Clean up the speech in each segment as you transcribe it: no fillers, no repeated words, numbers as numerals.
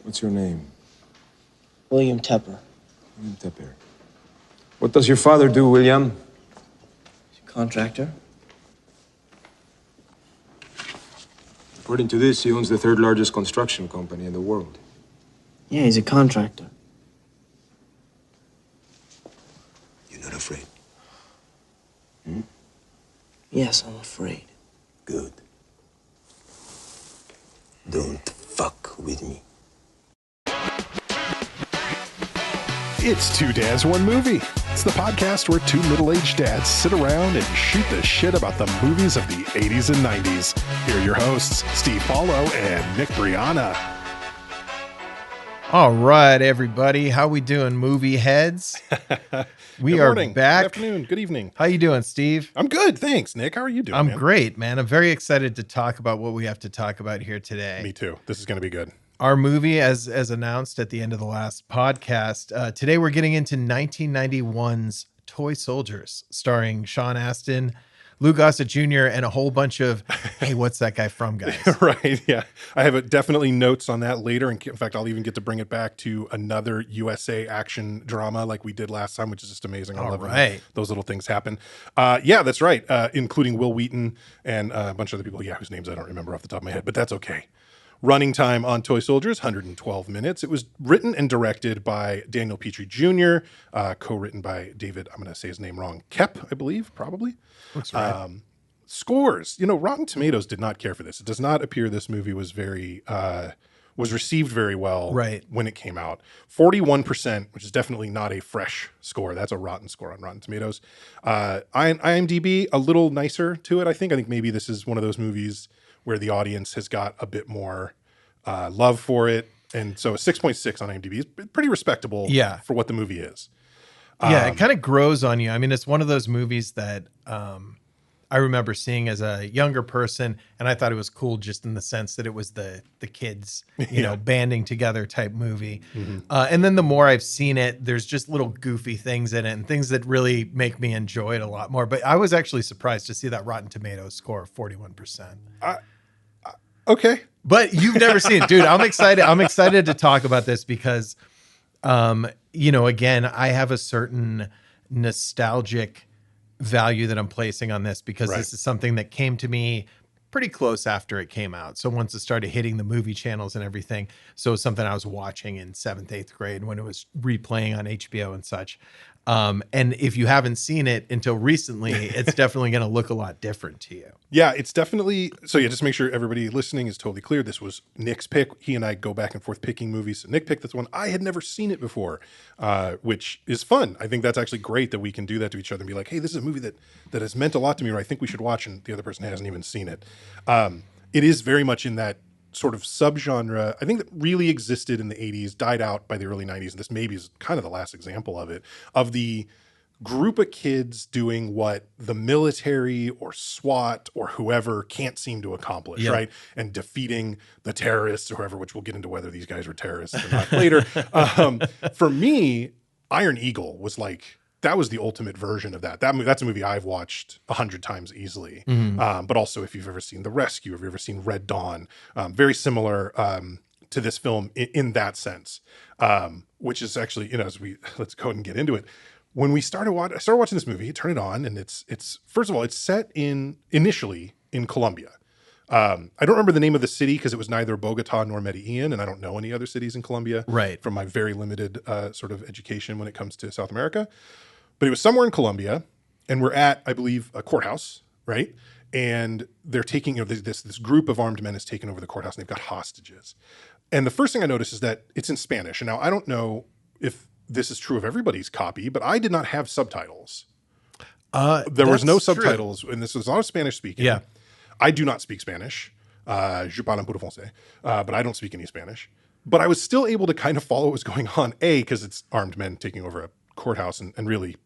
What's your name? William Tepper. William Tepper. What does your father do, William? He's a contractor. According to this, he owns the third largest construction company in the world. Yeah, he's a contractor. You're not afraid? Yes, I'm afraid. Good. Don't fuck with me. It's Two Dads, One Movie. It's the podcast where two middle-aged dads sit around and shoot the shit about the movies of the 80s and 90s. Here are your hosts, Steve Paulo and Nick Brianna. All right, everybody. How we doing, movie heads? We are back. Good afternoon. Good evening. How you doing, Steve? I'm good, thanks, Nick. How are you doing, I'm man? great, man. I'm very excited to talk about what we have to talk about here today. Me too. This is going to be good. Our movie, as announced at the end of the last podcast, today we're getting into 1991's Toy Soldiers, starring Sean Astin, Louis Gossett Jr., and a whole bunch of, hey, what's that guy from, guys? Right, yeah. I have definitely notes on that later. And in fact, I'll even get to bring it back to another USA action drama like we did last time, which is just amazing. I love when those little things happen. Yeah, that's right. Including Wil Wheaton and a bunch of other people, whose names I don't remember off the top of my head, but that's okay. Running time on Toy Soldiers, 112 minutes. It was written and directed by Daniel Petrie Jr., co-written by David, I'm going to say his name wrong, Koepp, I believe, probably. Looks right. Scores. Rotten Tomatoes did not care for this. It does not appear this movie was was received very well when it came out. 41%, which is definitely not a fresh score. That's a rotten score on Rotten Tomatoes. IMDb, a little nicer to it, I think. I think maybe this is one of those movies where the audience has got a bit more love for it. And so a 6.6 on IMDb is pretty respectable for what the movie is. It kind of grows on you. I mean, it's one of those movies that I remember seeing as a younger person, and I thought it was cool just in the sense that it was the kids, banding together type movie. Mm-hmm. And then the more I've seen it, there's just little goofy things in it and things that really make me enjoy it a lot more. But I was actually surprised to see that Rotten Tomatoes score of 41%. Okay. But you've never seen it, dude. I'm excited. I'm excited to talk about this because, again, I have a certain nostalgic value that I'm placing on this because this is something that came to me pretty close after it came out. So once it started hitting the movie channels and everything, so it was something I was watching in 7th, 8th grade when it was replaying on HBO and such. And if you haven't seen it until recently, it's definitely going to look a lot different to you. Yeah, it's definitely. So just make sure everybody listening is totally clear. This was Nick's pick. He and I go back and forth picking movies. So Nick picked this one. I had never seen it before, which is fun. I think that's actually great that we can do that to each other and be like, hey, this is a movie that has meant a lot to me, or I think we should watch, and the other person hasn't even seen it. It is very much in that sort of subgenre, I think, that really existed in the 80s, died out by the early 90s, and this maybe is kind of the last example of it, of the group of kids doing what the military or SWAT or whoever can't seem to accomplish, right? And defeating the terrorists or whoever, which we'll get into whether these guys were terrorists or not later. For me, Iron Eagle was like, that was the ultimate version of that. That's a movie I've watched 100 times easily. Mm-hmm. But also, if you've ever seen The Rescue, if you've ever seen Red Dawn, very similar to this film in that sense, which is actually, let's go ahead and get into it. When I started watching this movie, turn it on, and it's first of all, it's set initially in Colombia. I don't remember the name of the city because it was neither Bogota nor Medellin, and I don't know any other cities in Colombia from my very limited sort of education when it comes to South America. But it was somewhere in Colombia, and we're at, I believe, a courthouse, right? And they're taking, this group of armed men has taken over the courthouse, and they've got hostages. And the first thing I noticed is that it's in Spanish. And now I don't know if this is true of everybody's copy, but I did not have subtitles. There was no subtitles, and this was all Spanish speaking. Yeah. I do not speak Spanish. Je parle un peu de français, but I don't speak any Spanish. But I was still able to kind of follow what was going on, because it's armed men taking over a courthouse, and really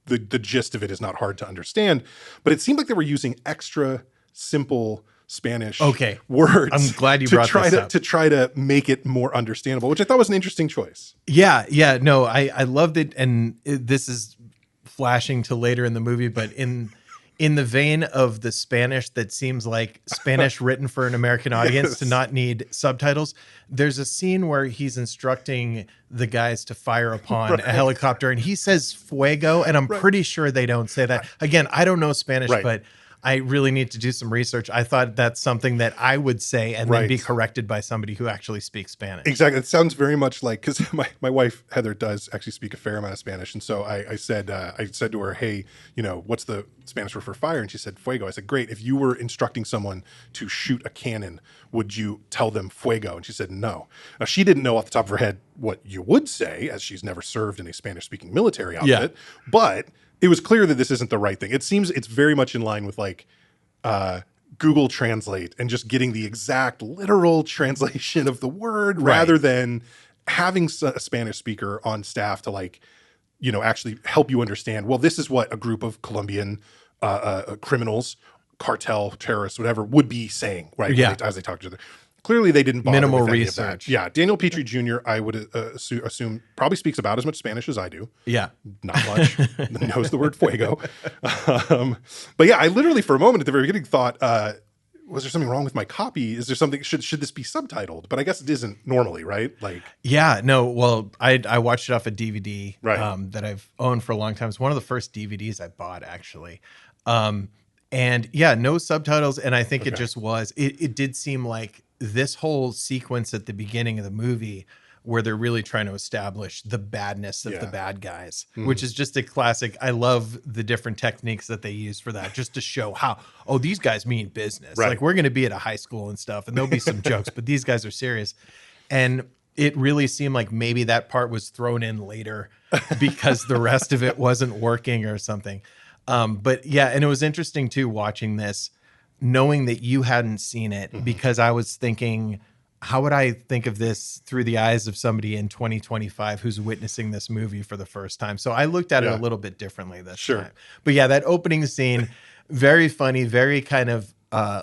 the gist of it is not hard to understand, but it seemed like they were using extra simple Spanish words. I'm glad you brought this up. To try to make it more understandable, which I thought was an interesting choice. Yeah. No, I loved it. And this is flashing to later in the movie, but in in the vein of the Spanish that seems like Spanish written for an American audience to not need subtitles, there's a scene where he's instructing the guys to fire upon a helicopter and he says fuego, and I'm pretty sure they don't say that. Again, I don't know Spanish, but I really need to do some research. I thought that's something that I would say and then be corrected by somebody who actually speaks Spanish. Exactly. It sounds very much like, because my wife, Heather, does actually speak a fair amount of Spanish. And so I said to her, hey, what's the Spanish word for fire? And she said, fuego. I said, great. If you were instructing someone to shoot a cannon, would you tell them fuego? And she said, no. Now, she didn't know off the top of her head what you would say, as she's never served in a Spanish-speaking military outfit. But it was clear that this isn't the right thing. It seems it's very much in line with like Google Translate and just getting the exact literal translation of the word rather than having a Spanish speaker on staff to like, actually help you understand, well, this is what a group of Colombian criminals, cartel, terrorists, whatever, would be saying, right? As they talk to each other. Clearly, they didn't bother minimal with any research. Of that. Yeah, Daniel Petrie Jr., I would assume, probably speaks about as much Spanish as I do. Yeah. Not much. Knows the word fuego. But yeah, I literally, for a moment at the very beginning, thought, was there something wrong with my copy? Is there something, should this be subtitled? But I guess it isn't normally, right? Like, yeah, no, well, I watched it off a DVD that I've owned for a long time. It's one of the first DVDs I bought, actually. And yeah, no subtitles. And I think it just was, it did seem like this whole sequence at the beginning of the movie where they're really trying to establish the badness of the bad guys, which is just a classic. I love the different techniques that they use for that, just to show how, these guys mean business. Like we're going to be at a high school and stuff and there'll be some jokes, but these guys are serious. And it really seemed like maybe that part was thrown in later because the rest of it wasn't working or something. But yeah, and it was interesting too, watching this, knowing that you hadn't seen it, because I was thinking, how would I think of this through the eyes of somebody in 2025 who's witnessing this movie for the first time? So I looked at it a little bit differently this time. But yeah, that opening scene, very funny, very kind of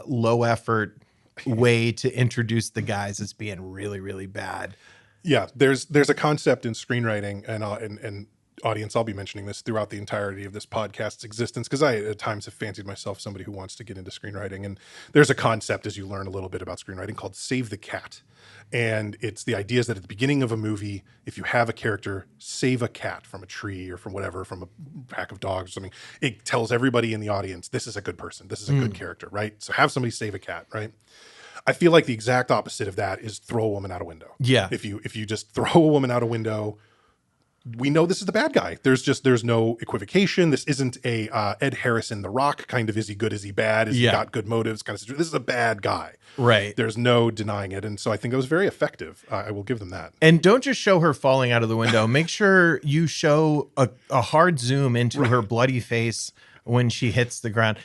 low effort way to introduce the guys as being really, really bad. Yeah, there's a concept in screenwriting, and audience, I'll be mentioning this throughout the entirety of this podcast's existence, because I at times have fancied myself somebody who wants to get into screenwriting. And there's a concept, as you learn a little bit about screenwriting, called save the cat. And it's the idea is that at the beginning of a movie, if you have a character save a cat from a tree or from whatever, from a pack of dogs or something, it tells everybody in the audience, this is a good person, this is a good character, right? So have somebody save a cat, right? I feel like the exact opposite of that is throw a woman out a window. Yeah. If you just throw a woman out a window, we know this is the bad guy. There's no equivocation. This isn't a Ed Harrison, The Rock kind of, is he good, is he bad, is he got good motives kind of. This is a bad guy. Right. There's no denying it. And so I think it was very effective. I will give them that. And don't just show her falling out of the window. Make sure you show a hard zoom into her bloody face when she hits the ground.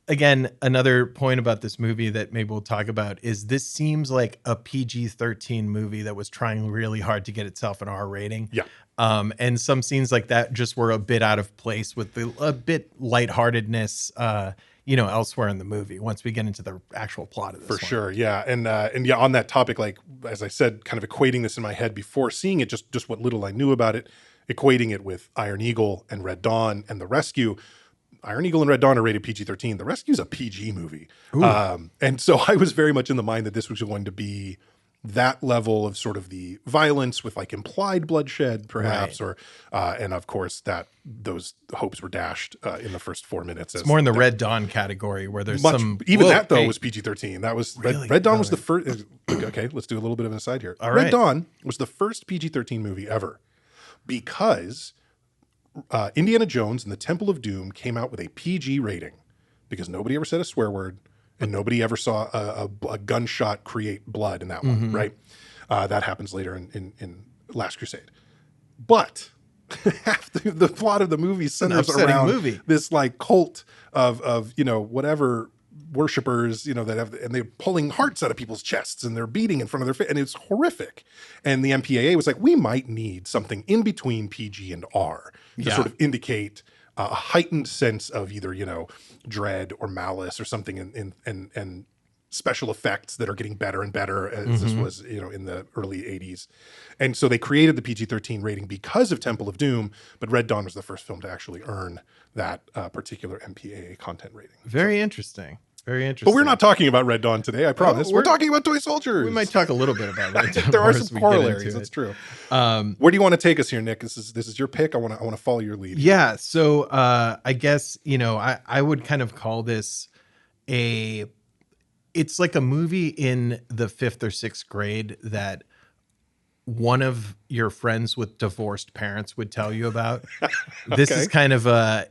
Again, another point about this movie that maybe we'll talk about is this seems like a PG-13 movie that was trying really hard to get itself an R rating. Yeah. And some scenes like that just were a bit out of place with a bit lightheartedness, elsewhere in the movie once we get into the actual plot of this. For sure. Yeah. And yeah, on that topic, like, as I said, kind of equating this in my head before seeing it, just what little I knew about it, equating it with Iron Eagle and Red Dawn and The Rescue. Iron Eagle and Red Dawn are rated PG-13. The Rescue's a PG movie. And so I was very much in the mind that this was going to be that level of sort of the violence with like implied bloodshed, perhaps, or and of course that those hopes were dashed in the first 4 minutes. It's more in the Red Dawn category where there's that was PG-13. That was really? Red Dawn was the first. Okay, let's do a little bit of an aside here. Red Dawn was the first PG-13 movie ever because Indiana Jones and the Temple of Doom came out with a PG rating because nobody ever said a swear word and nobody ever saw a gunshot create blood in that one, right? That happens later in Last Crusade. But half the plot of the movie centers around this like cult of whatever worshipers, that have, and they're pulling hearts out of people's chests and they're beating in front of their face, and it's horrific. And the MPAA was like, we might need something in between PG and R to sort of indicate a heightened sense of either, dread or malice or something. And special effects that are getting better and better as this was, in the early 80s. And so they created the PG-13 rating because of Temple of Doom, but Red Dawn was the first film to actually earn that particular MPAA content rating. Very interesting. Very interesting. But we're not talking about Red Dawn today, I promise. We're talking about toy soldiers. We might talk a little bit about Red Dawn. There are more as some we get corollaries. into That's it. true. Where do you want to take us here, Nick? This is your pick. I want to follow your lead. Yeah. So I guess, I would kind of call this it's like a movie in the 5th or 6th grade that one of your friends with divorced parents would tell you about. This is kind of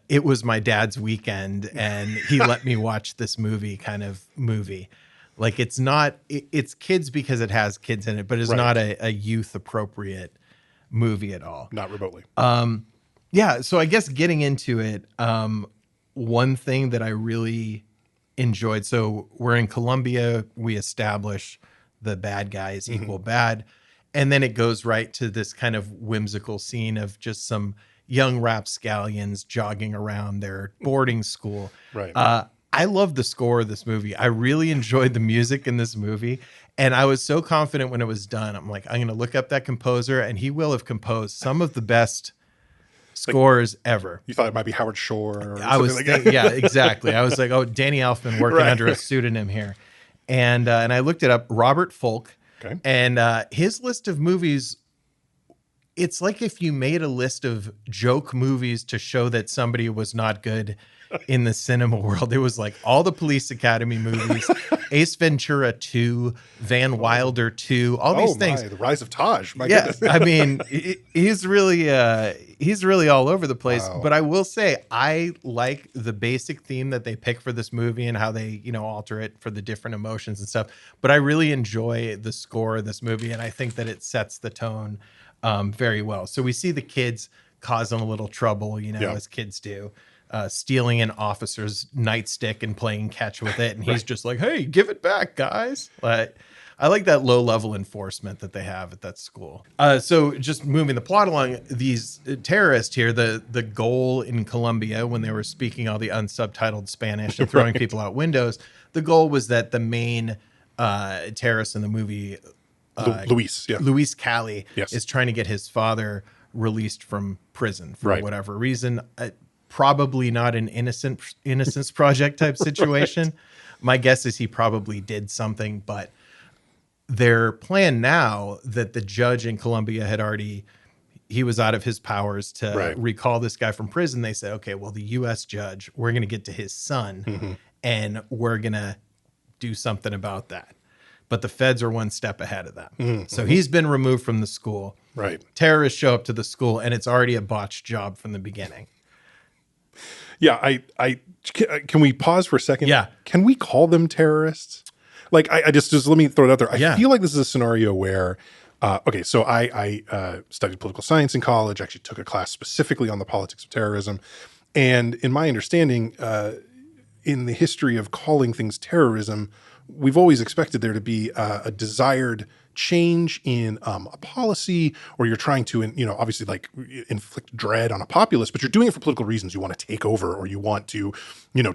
it was my dad's weekend and he let me watch this movie kind of movie. Like it's kids because it has kids in it, but it's not a youth appropriate movie at all. Not remotely. Yeah. So I guess getting into it, one thing that I really enjoyed. So we're in Colombia. We establish the bad guys equal bad. And then it goes right to this kind of whimsical scene of just some young rapscallions jogging around their boarding school. Right. I love the score of this movie. I really enjoyed the music in this movie. And I was so confident when it was done. I'm like, I'm going to look up that composer and he will have composed some of the best scores ever. You thought it might be Howard Shore or I was something like that? yeah, exactly. I was like, oh, Danny Elfman working under a pseudonym here. And I looked it up, Robert Folk. Okay. And his list of movies, it's like if you made a list of joke movies to show that somebody was not good in the cinema world. It was like all the Police Academy movies, Ace Ventura 2, Van Wilder 2, all these things. The Rise of Taj. My Yeah, goodness. I mean, he's really all over the place. Wow. But I will say, I like the basic theme that they pick for this movie and how they, alter it for the different emotions and stuff. But I really enjoy the score of this movie, and I think that it sets the tone very well. So we see the kids causing a little trouble, as kids do. Stealing an officer's nightstick and playing catch with it. And he's just like, hey, give it back, guys. I like that low level enforcement that they have at that school. So just moving the plot along, these terrorists here, the goal in Colombia when they were speaking all the unsubtitled Spanish and throwing people out windows, the goal was that the main terrorist in the movie, Luis Cali, is trying to get his father released from prison for whatever reason. Probably not an innocence project type situation. My guess is he probably did something, but their plan now that the judge in Colombia he was out of his powers to recall this guy from prison. They said, okay, well, the U.S. judge, we're going to get to his son and we're going to do something about that. But the feds are one step ahead of them. So he's been removed from the school. Right. Terrorists show up to the school and it's already a botched job from the beginning. Yeah, I can we pause for a second? Yeah. Can we call them terrorists? Like, I just let me throw it out there. I feel like this is a scenario where, so I studied political science in college, actually took a class specifically on the politics of terrorism. And in my understanding, in the history of calling things terrorism, we've always expected there to be a desired change in a policy, or you're trying to, obviously like inflict dread on a populace, but you're doing it for political reasons. You want to take over, or you want to,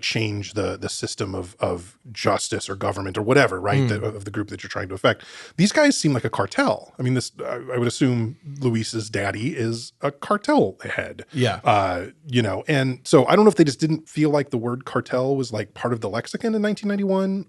change the system of justice or government or whatever, right? Of the group that you're trying to affect. These guys seem like a cartel. I mean, I would assume Luis's daddy is a cartel head. Yeah. And so I don't know if they just didn't feel like the word cartel was like part of the lexicon in 1991.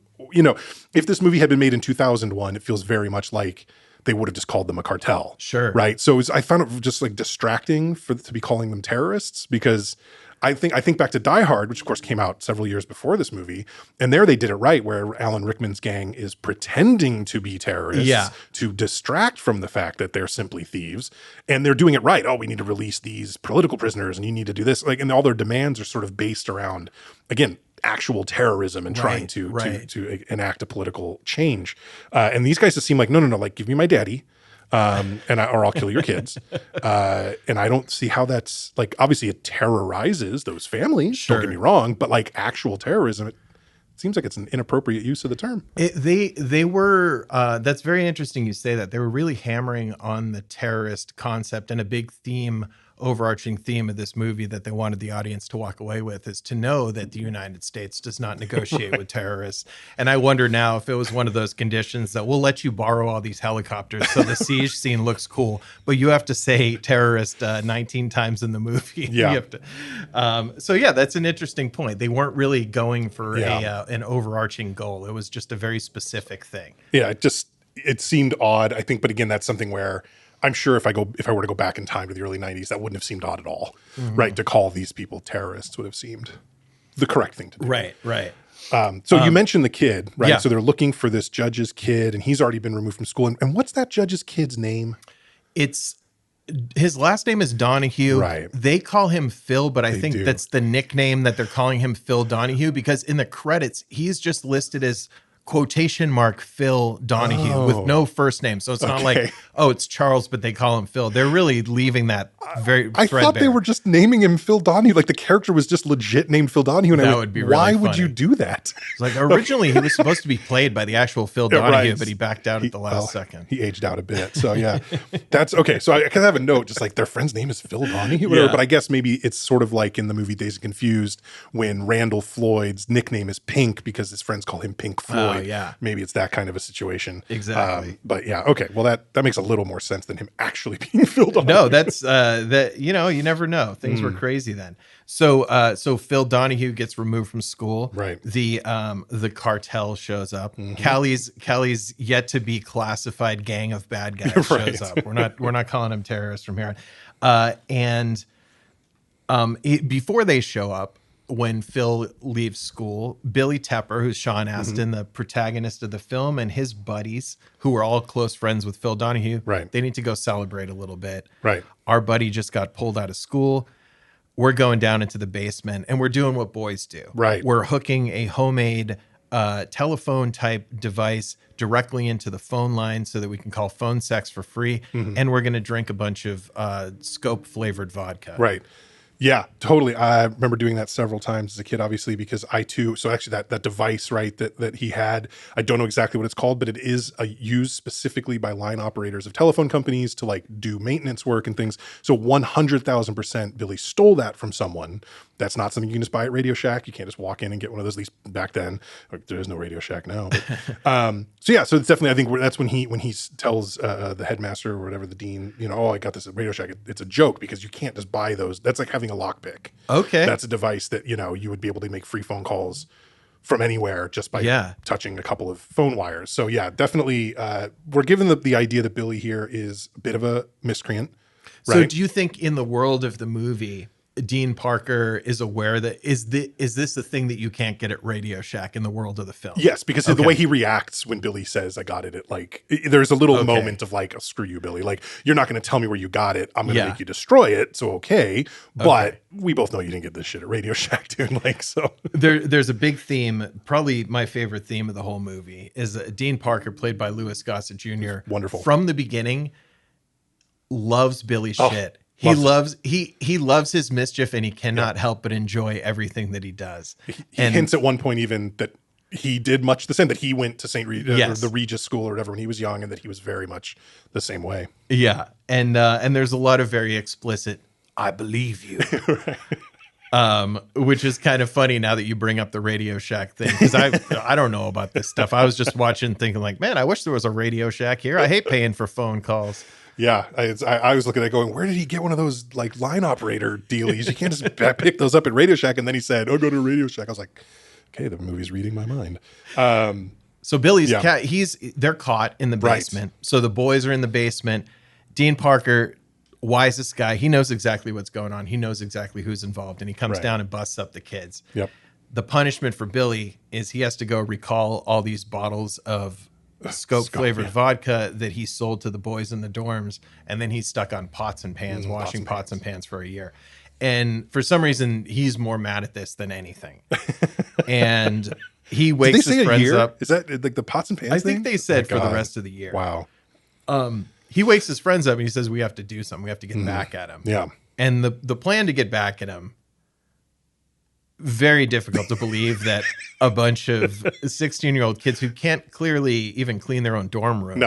If this movie had been made in 2001, it feels very much like they would have just called them a cartel. Sure. Right. So I found it just like distracting to be calling them terrorists, because I think back to Die Hard, which of course came out several years before this movie. And there they did it right, where Alan Rickman's gang is pretending to be terrorists to distract from the fact that they're simply thieves. And they're doing it right. Oh, we need to release these political prisoners and you need to do this. And all their demands are sort of based around, again, actual terrorism and trying to enact a political change. And these guys just seem like, no, like give me my daddy. Or I'll kill your kids. And I don't see how that's like, obviously it terrorizes those families. Sure. Don't get me wrong, but like actual terrorism, it seems like it's an inappropriate use of the term. They were, that's very interesting you say that. They were really hammering on the terrorist concept, and a big theme overarching theme of this movie that they wanted the audience to walk away with is to know that the United States does not negotiate with terrorists. And I wonder now if it was one of those conditions that we'll let you borrow all these helicopters so the siege scene looks cool, but you have to say terrorist 19 times in the movie. Yeah. You have to, so yeah, that's an interesting point. They weren't really going for an overarching goal. It was just a very specific thing. Yeah, it seemed odd, I think, but again, that's something where I'm sure if I were to go back in time to the early 90s, that wouldn't have seemed odd at all, right? To call these people terrorists would have seemed the correct thing to do. Right. So you mentioned the kid, right? Yeah. So they're looking for this judge's kid, and he's already been removed from school. And what's that judge's kid's name? His last name is Donahue. Right. They call him Phil, but I think do. that's the nickname that they're calling him, Phil Donahue, because in the credits, he's just listed as quotation mark Phil Donahue with no first name. So it's not like, oh, it's Charles, but they call him Phil. They're really leaving that very I thought they were just naming him Phil Donahue. Like the character was just legit named Phil Donahue. And That would be really why would funny. you do that? It's like originally he was supposed to be played by the actual Phil Donahue, right. but he backed out at the last second. He aged out a bit. So yeah, that's okay. So I kind of have a note, just like their friend's name is Phil Donahue, whatever. Yeah. But I guess maybe it's sort of like in the movie Dazed and Confused when Randall Floyd's nickname is Pink because his friends call him Pink Floyd. yeah. Maybe it's that kind of a situation. Exactly. But yeah, okay. Well, that makes a little more sense than him actually being Phil Donahue. No, that's that. You know, you never know. Things were crazy then. So Phil Donahue gets removed from school. Right. The cartel shows up. Callie's yet to be classified gang of bad guys Right. shows up. We're not calling them terrorists from here on. Before they show up, when Phil leaves school, Billy Tepper, who's Sean Astin, the protagonist of the film, and his buddies, who are all close friends with Phil Donahue, Right. they need to go celebrate a little bit. Right. Our buddy just got pulled out of school. We're going down into the basement, and we're doing what boys do. Right. We're hooking a homemade telephone type device directly into the phone line so that we can call phone sex for free, and we're going to drink a bunch of Scope flavored vodka. Right. Yeah, totally. I remember doing that several times as a kid, obviously, because I too, so actually that device, right, that he had, I don't know exactly what it's called, but it is used specifically by line operators of telephone companies to like do maintenance work and things. So 100,000% Billy stole that from someone. That's not something you can just buy at Radio Shack. You can't just walk in and get one of those, at least back then. Like, there is no Radio Shack now. But, so yeah, so it's definitely, I think that's when he tells the headmaster or whatever, the dean, you know, oh, I got this at Radio Shack. It's a joke because you can't just buy those. That's like having a lockpick. Okay. That's a device that, you know, you would be able to make free phone calls from anywhere just by touching a couple of phone wires. So yeah, definitely we're given the idea that Billy here is a bit of a miscreant. Right? So do you think in the world of the movie, Dean Parker is aware that is this the thing that you can't get at Radio Shack in the world of the film? Yes, because the way he reacts when Billy says, I got it at like, there's a little moment of like, oh, screw you, Billy. Like, you're not going to tell me where you got it. I'm going to make you destroy it. So, okay. But we both know you didn't get this shit at Radio Shack, dude. Like, so. There's a big theme, probably my favorite theme of the whole movie is Dean Parker, played by Louis Gossett Jr. Wonderful. From the beginning, loves Billy's shit. He loves his mischief, and he cannot help but enjoy everything that he does. He hints at one point even that he did much the same, that he went to St. Regis, the Regis School or whatever when he was young, and that he was very much the same way. Yeah, and there's a lot of very explicit, I believe you. Which is kind of funny now that you bring up the Radio Shack thing, because I don't know about this stuff. I was just watching thinking like, man, I wish there was a Radio Shack here. I hate paying for phone calls. Yeah, I was looking at it going, where did he get one of those like line operator dealies? You can't just pick those up at Radio Shack. And then he said, oh, go to Radio Shack. I was like, okay, the movie's reading my mind. So Billy's they're caught in the basement. Right. So the boys are in the basement. Dean Parker, wisest guy, he knows exactly what's going on. He knows exactly who's involved, and he comes down and busts up the kids. Yep. The punishment for Billy is he has to go recall all these bottles of Scope flavored vodka that he sold to the boys in the dorms, and then he's stuck on pots and pans, washing pots and pans for a year. And for some reason, he's more mad at this than anything. And he wakes his friends up. Is that like the pots and pans? I think they said for the rest of the year. Wow. He wakes his friends up and he says, we have to do something. We have to get back at him. Yeah. And the plan to get back at him, very difficult to believe that a bunch of 16-year-old kids who can't clearly even clean their own dorm room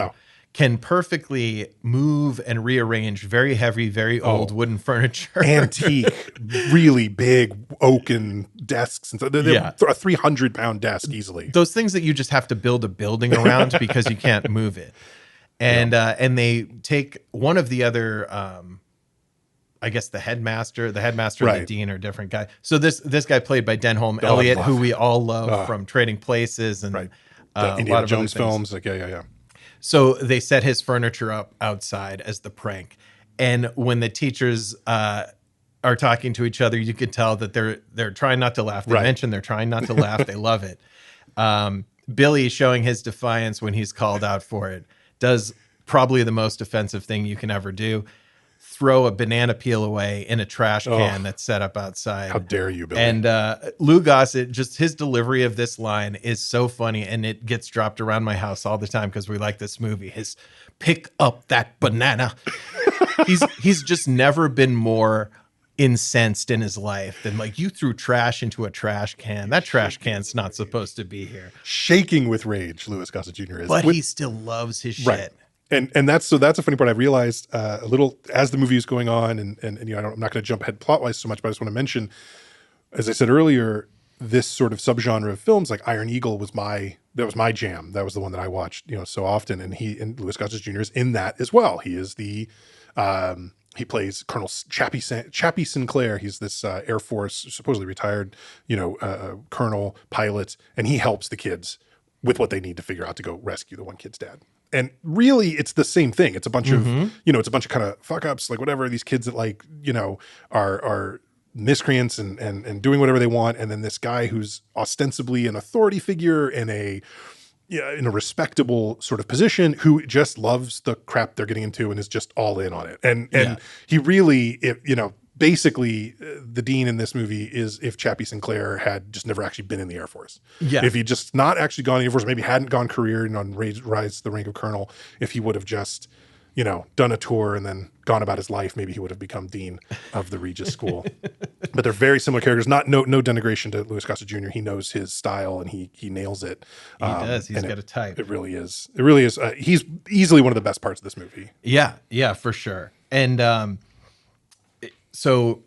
can perfectly move and rearrange very heavy, very old wooden furniture. Antique, really big oaken desks. And so they're Yeah. a 300-pound desk easily. Those things that you just have to build a building around because you can't move it. And they take one of the other, I guess the headmaster and the dean are different guy. So this guy played by Denholm Elliott, who we all love from Trading Places and The a Indiana lot of Jones other things. films. Like, yeah. So they set his furniture up outside as the prank. And when the teachers are talking to each other, you can tell that they're trying not to laugh. They mention they're trying not to laugh. They love it. Billy, showing his defiance when he's called out for it, does probably the most offensive thing you can ever do. Throw a banana peel away in a trash can that's set up outside. How dare you, Billy? And Lou Gossett, just his delivery of this line is so funny, and it gets dropped around my house all the time because we like this movie. His pick up that banana. he's just never been more incensed in his life than like, you threw trash into a trash can. That trash can's not supposed to be here. Shaking with rage, Louis Gossett Jr. is. But he still loves his shit. And that's a funny part. I realized a little as the movie is going on, and you know, I'm not going to jump ahead plot wise so much, but I just want to mention, as I said earlier, this sort of subgenre of films like Iron Eagle was my jam. That was the one that I watched, you know, so often. And Louis Gossett Jr. is in that as well. He is the he plays Colonel Chappie Sinclair. He's this Air Force supposedly retired, you know, colonel pilot, and he helps the kids with what they need to figure out to go rescue the one kid's dad. And really, it's the same thing. It's a bunch of, you know, it's a bunch of kind of fuck ups, like whatever. These kids that like, you know, are miscreants and doing whatever they want. And then this guy who's ostensibly an authority figure in a respectable sort of position, who just loves the crap they're getting into and is just all in on it. And he really, you know, basically the dean in this movie is if Chappie Sinclair had just never actually been in the Air Force. Yeah. If he'd just not actually gone in the Air Force, maybe hadn't gone career and rise to the rank of colonel, if he would have just, you know, done a tour and then gone about his life, maybe he would have become dean of the Regis School. But they're very similar characters. No denigration to Louis Gossett Jr. He knows his style and he nails it. He does. He's got a type. It really is. It really is. He's easily one of the best parts of this movie. Yeah, for sure. And so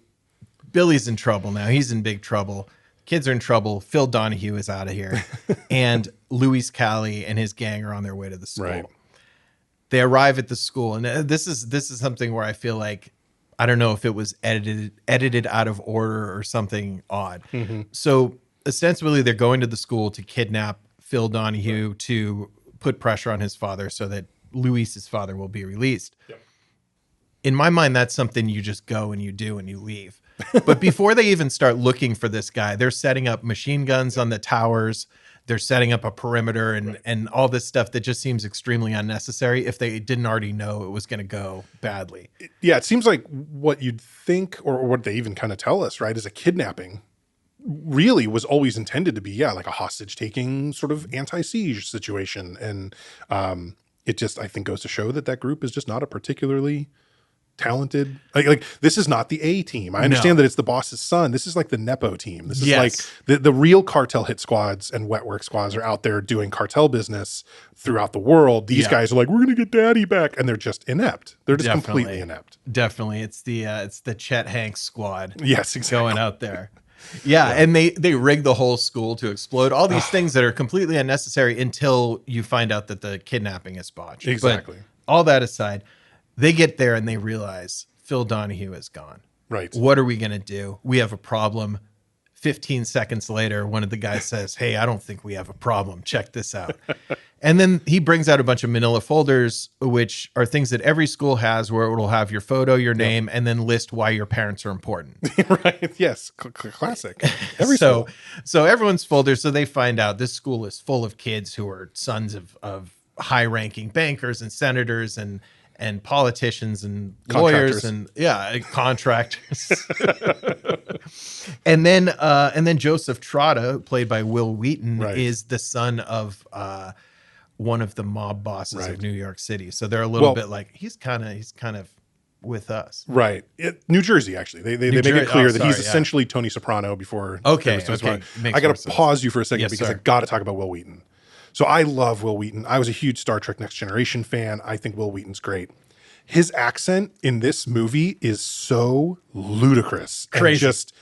Billy's in trouble now. He's in big trouble. Kids are in trouble. Phil Donahue is out of here. And Louis Cali and his gang are on their way to the school. Right. They arrive at the school. And this is something where I feel like, I don't know if it was edited out of order or something odd. So ostensibly they're going to the school to kidnap Phil Donahue to put pressure on his father so that Louis's father will be released. Yep. In my mind, that's something you just go and you do and you leave. But before they even start looking for this guy, they're setting up machine guns on the towers. They're setting up a perimeter and all this stuff that just seems extremely unnecessary if they didn't already know it was going to go badly. Yeah, it seems like what you'd think, or what they even kind of tell us, right, is a kidnapping really was always intended to be, like a hostage-taking sort of anti-siege situation. And it just, I think, goes to show that group is just not a particularly talented, like this is not the A team. I understand that it's the boss's son. This is like the Nepo team. This is like the real cartel hit squads and wet work squads are out there doing cartel business throughout the world. These guys are like, we're gonna get daddy back, and they're just inept. They're just completely inept. Definitely, it's the Chet Hanks squad. Yes, exactly. Going out there. Yeah, and they rig the whole school to explode. All these things that are completely unnecessary until you find out that the kidnapping is botched. Exactly. But all that aside, they get there and they realize Phil Donahue is gone. Right. What are we going to do? We have a problem. 15 seconds later, one of the guys says, hey, I don't think we have a problem. Check this out. And then he brings out a bunch of manila folders, which are things that every school has, where it'll have your photo, your name, and then list why your parents are important. Right. Yes. Classic. Every school. So everyone's folders. So they find out this school is full of kids who are sons of high-ranking bankers and senators and politicians and lawyers and contractors. and then Joseph Trotta, played by Wil Wheaton, is the son of one of the mob bosses of New York City. So they're a little bit like, he's kind of with us. Right. New Jersey, actually. They make it clear that he's essentially Tony Soprano before. Okay. I got to pause you for a second because I got to talk about Wil Wheaton. So I love Wil Wheaton. I was a huge Star Trek Next Generation fan. I think Wil Wheaton's great. His accent in this movie is so ludicrous. Crazy. And just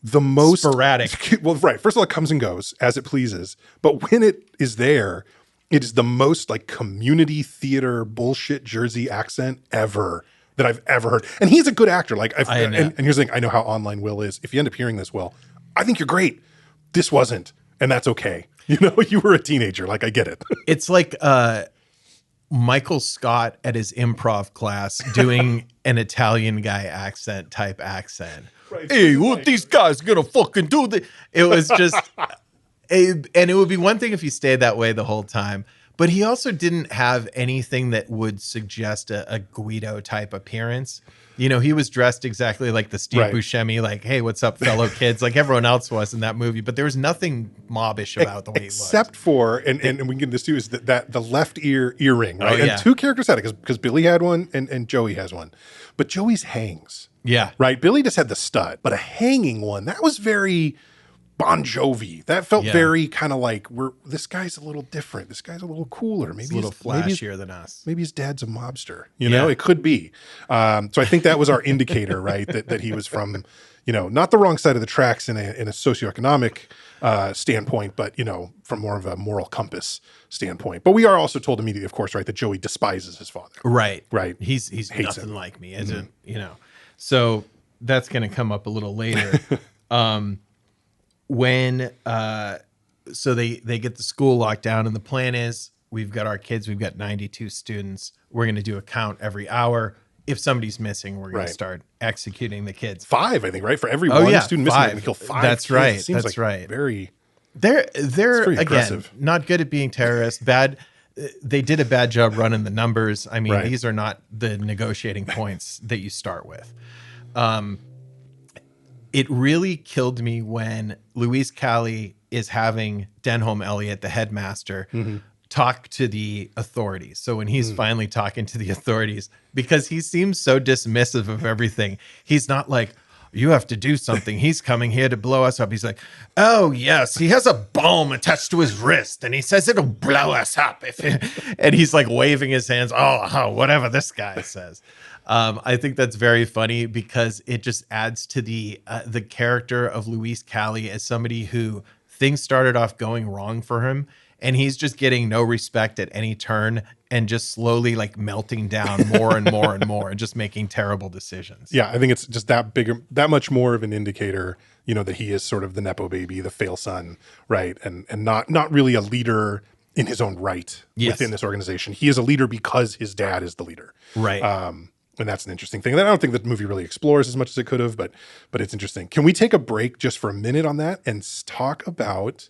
the most sporadic. Well, right. First of all, it comes and goes as it pleases. But when it is there, it is the most like community theater bullshit Jersey accent ever that I've ever heard. And he's a good actor. Like, and here's the thing, I know how online Will is. If you end up hearing this, Will, I think you're great. This wasn't, and that's okay. You know, you were a teenager. Like, I get it. It's like Michael Scott at his improv class doing an Italian guy accent. Right. Hey, what these guys gonna fucking do? It was just, and it would be one thing if he stayed that way the whole time. But he also didn't have anything that would suggest a Guido type appearance. You know, he was dressed exactly like the Steve Buscemi, like, hey, what's up, fellow kids? Like everyone else was in that movie. But there was nothing mobbish about the way he looked. Except for, and we can get this too, is that the left earring, right? And two characters had it because Billy had one and Joey has one. But Joey's hangs. Yeah. Right? Billy just had the stud, but a hanging one, that was very Bon Jovi. That felt very kind of like, this guy's a little different. This guy's a little cooler. Maybe he's a little flashier than us. Maybe his dad's a mobster. You know, it could be. So I think that was our indicator, right? That he was from, you know, not the wrong side of the tracks in a socioeconomic standpoint, but, you know, from more of a moral compass standpoint. But we are also told immediately, of course, right, that Joey despises his father. Right. Right. He's nothing like me, as a, you know. So that's going to come up a little later. When so they get the school locked down, and the plan is we've got our kids, we've got 92 students, we're going to do a count every hour. If somebody's missing, we're going to start executing the kids. 5, I think, right? For every one student missing, we kill 5. That's right. That's right. Very. They're again aggressive. Not good at being terrorists. Bad. They did a bad job running the numbers. I mean, these are not the negotiating points that you start with. It really killed me when Louise Callie is having Denholm Elliott, the headmaster, talk to the authorities. So when he's finally talking to the authorities, because he seems so dismissive of everything, he's not like, you have to do something. He's coming here to blow us up. He's like, oh, yes, he has a bomb attached to his wrist, and he says it'll blow us up. And he's like waving his hands. Oh, whatever this guy says. I think that's very funny because it just adds to the character of Louise Callie as somebody who things started off going wrong for him, and he's just getting no respect at any turn and just slowly like melting down more and more and more and just making terrible decisions. Yeah, I think it's just that much more of an indicator, you know, that he is sort of the Nepo baby, the fail son, right? And not really a leader in his own right within this organization. He is a leader because his dad is the leader. Right. And that's an interesting thing that I don't think the movie really explores as much as it could have, but it's interesting. Can we take a break just for a minute on that and talk about,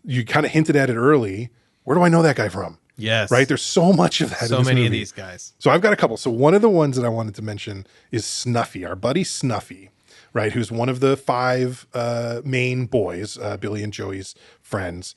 you kind of hinted at it early, where do I know that guy from? Yes. Right? There's so much of that. So many of these guys. So I've got a couple. So one of the ones that I wanted to mention is Snuffy, our buddy Snuffy, right? Who's one of the 5 main boys, Billy and Joey's friends.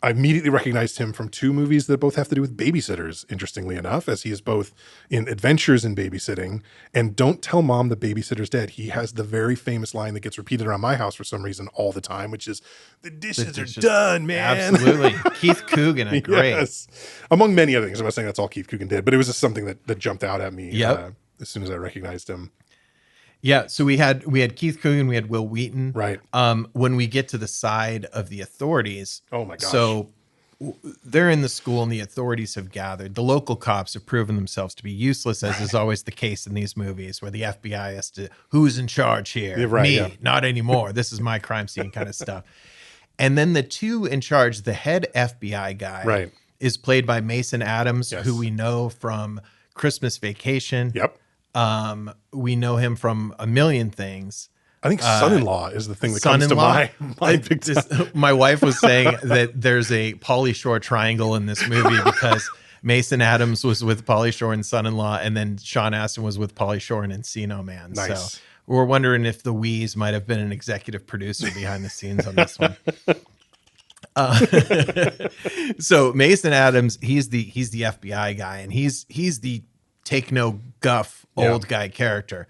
I immediately recognized him from 2 movies that both have to do with babysitters, interestingly enough, as he is both in Adventures in Babysitting and Don't Tell Mom the Babysitter's Dead. He has the very famous line that gets repeated around my house for some reason all the time, which is, the dishes are done, man. Absolutely. Keith Coogan, great. Yes. Among many other things. I'm not saying that's all Keith Coogan did, but it was just something that jumped out at me as soon as I recognized him. Yeah, so we had Keith Coogan, we had Wil Wheaton. Right. When we get to the side of the authorities. Oh my gosh. So they're in the school and the authorities have gathered. The local cops have proven themselves to be useless, as is always the case in these movies, where the FBI has to, who's in charge here? Me, not anymore. This is my crime scene kind of stuff. And then the 2 in charge, the head FBI guy, is played by Mason Adams, who we know from Christmas Vacation. Yep. We know him from a million things. I think son-in-law is the thing that comes to my big time. My wife was saying that there's a Pauly Shore triangle in this movie because Mason Adams was with Pauly Shore in Son-in-Law, and then Sean Astin was with Pauly Shore in Encino Man. Nice. So we're wondering if the Wheeze might have been an executive producer behind the scenes on this one. So Mason Adams, he's the FBI guy, and he's the take no guff old guy character.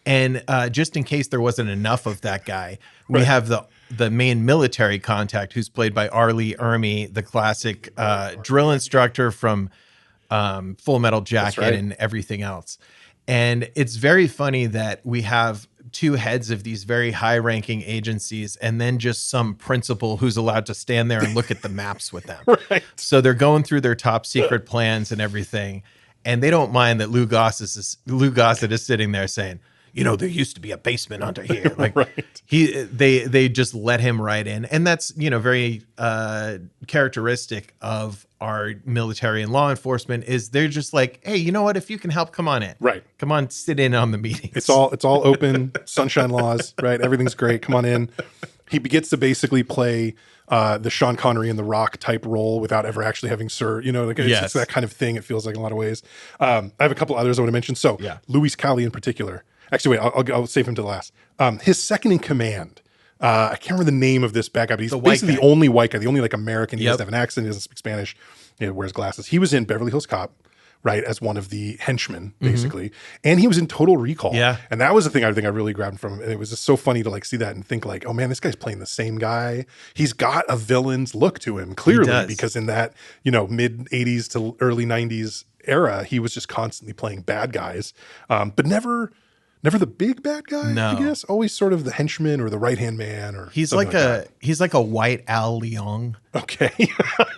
And just in case there wasn't enough of that guy, we have the the main military contact, who's played by Arlie Ermy, the classic drill instructor from Full Metal Jacket right. and everything else. And it's very funny that we have two heads of these very high-ranking agencies and then just some principal who's allowed to stand there and look at the maps with them. Right. So they're going through their top secret plans and everything. And they don't mind that Lou Gossett is sitting there saying, there used to be a basement under here. Like Right. they just let him right in. And that's, very characteristic of our military and law enforcement is they're just like, hey, you know what? If you can help, come on in. Right. Come on, sit in on the meetings. It's all open, sunshine laws, right? Everything's great. Come on in. He gets to basically play the Sean Connery in The Rock type role without ever actually having served, it's that kind of thing. It feels like in a lot of ways. I have a couple others I want to mention. So Louis Gossett in particular. Actually, wait, I'll save him to the last. His second in command. I can't remember the name of this bad guy, but he's basically the only white guy, the only American. He doesn't have an accent. He doesn't speak Spanish. He wears glasses. He was in Beverly Hills Cop, right, as one of the henchmen, basically. And he was in Total Recall. Yeah. And that was the thing I think I really grabbed from him. And it was just so funny to see that and think oh man, this guy's playing the same guy. He's got a villain's look to him, clearly, because in that, mid 80s to early 90s era, he was just constantly playing bad guys. But never the big bad guy, No. I guess. Always sort of the henchman or the right-hand man or He's something like he's like a white Al Leong. Okay.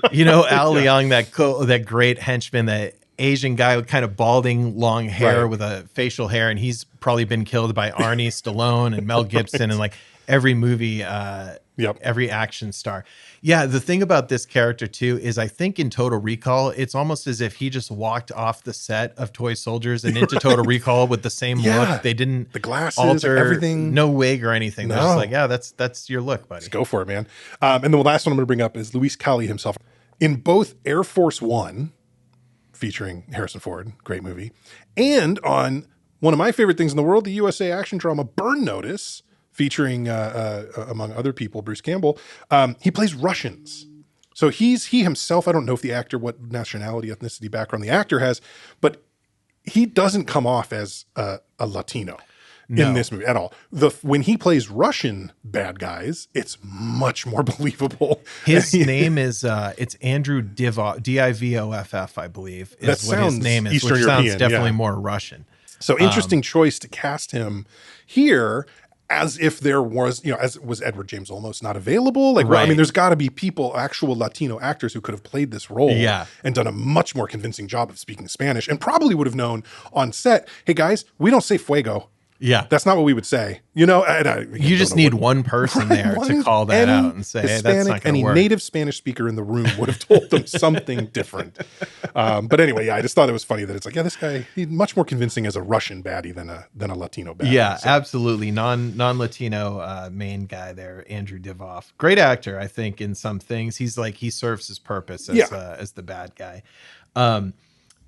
Al Leong, that great henchman, that Asian guy with kind of balding long hair with a facial hair, and he's probably been killed by Arnie Stallone and Mel Gibson and every movie, every action star. Yeah, the thing about this character too is I think in Total Recall, it's almost as if he just walked off the set of Toy Soldiers and into Total Recall with the same look. They didn't the glasses, alter everything, no wig or anything. They're just that's your look, buddy. Let's go for it, man. And the last one I'm going to bring up is Louis Gossett himself in both Air Force One, featuring Harrison Ford, great movie, and on one of my favorite things in the world, the USA action drama Burn Notice, featuring, among other people, Bruce Campbell. He plays Russians. So he himself, I don't know if the actor, what nationality, ethnicity, background the actor has, but he doesn't come off as a Latino in this movie at all. When he plays Russian bad guys, it's much more believable. His name is, it's Andrew Divoff, Divoff, I believe, is what his name is, Eastern which European, sounds definitely more Russian. So interesting choice to cast him here, as if there was, as was Edward James Olmos not available. I mean, there's got to be people, actual Latino actors who could have played this role and done a much more convincing job of speaking Spanish and probably would have known on set, hey guys, we don't say fuego. Yeah. That's not what we would say. You just need one person there to call that out and say, hey, that's not going to work. Any native Spanish speaker in the room would have told them something different. But anyway, I just thought it was funny that it's this guy, he's much more convincing as a Russian baddie than a Latino baddie. Yeah, so. Absolutely. Non-Latino main guy there, Andrew Divoff. Great actor, I think, in some things. He's he serves his purpose as the bad guy.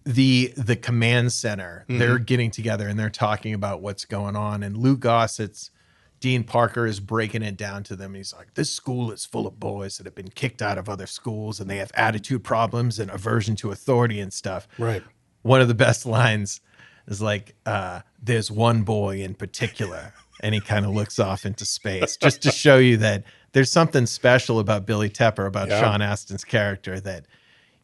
The command center, they're getting together and they're talking about what's going on. And Lou Gossett's Dean Parker is breaking it down to them. He's like, this school is full of boys that have been kicked out of other schools and they have attitude problems and aversion to authority and stuff. Right. One of the best lines is there's one boy in particular. And he kind of looks off into space just to show you that there's something special about Billy Tepper, about Sean Astin's character, that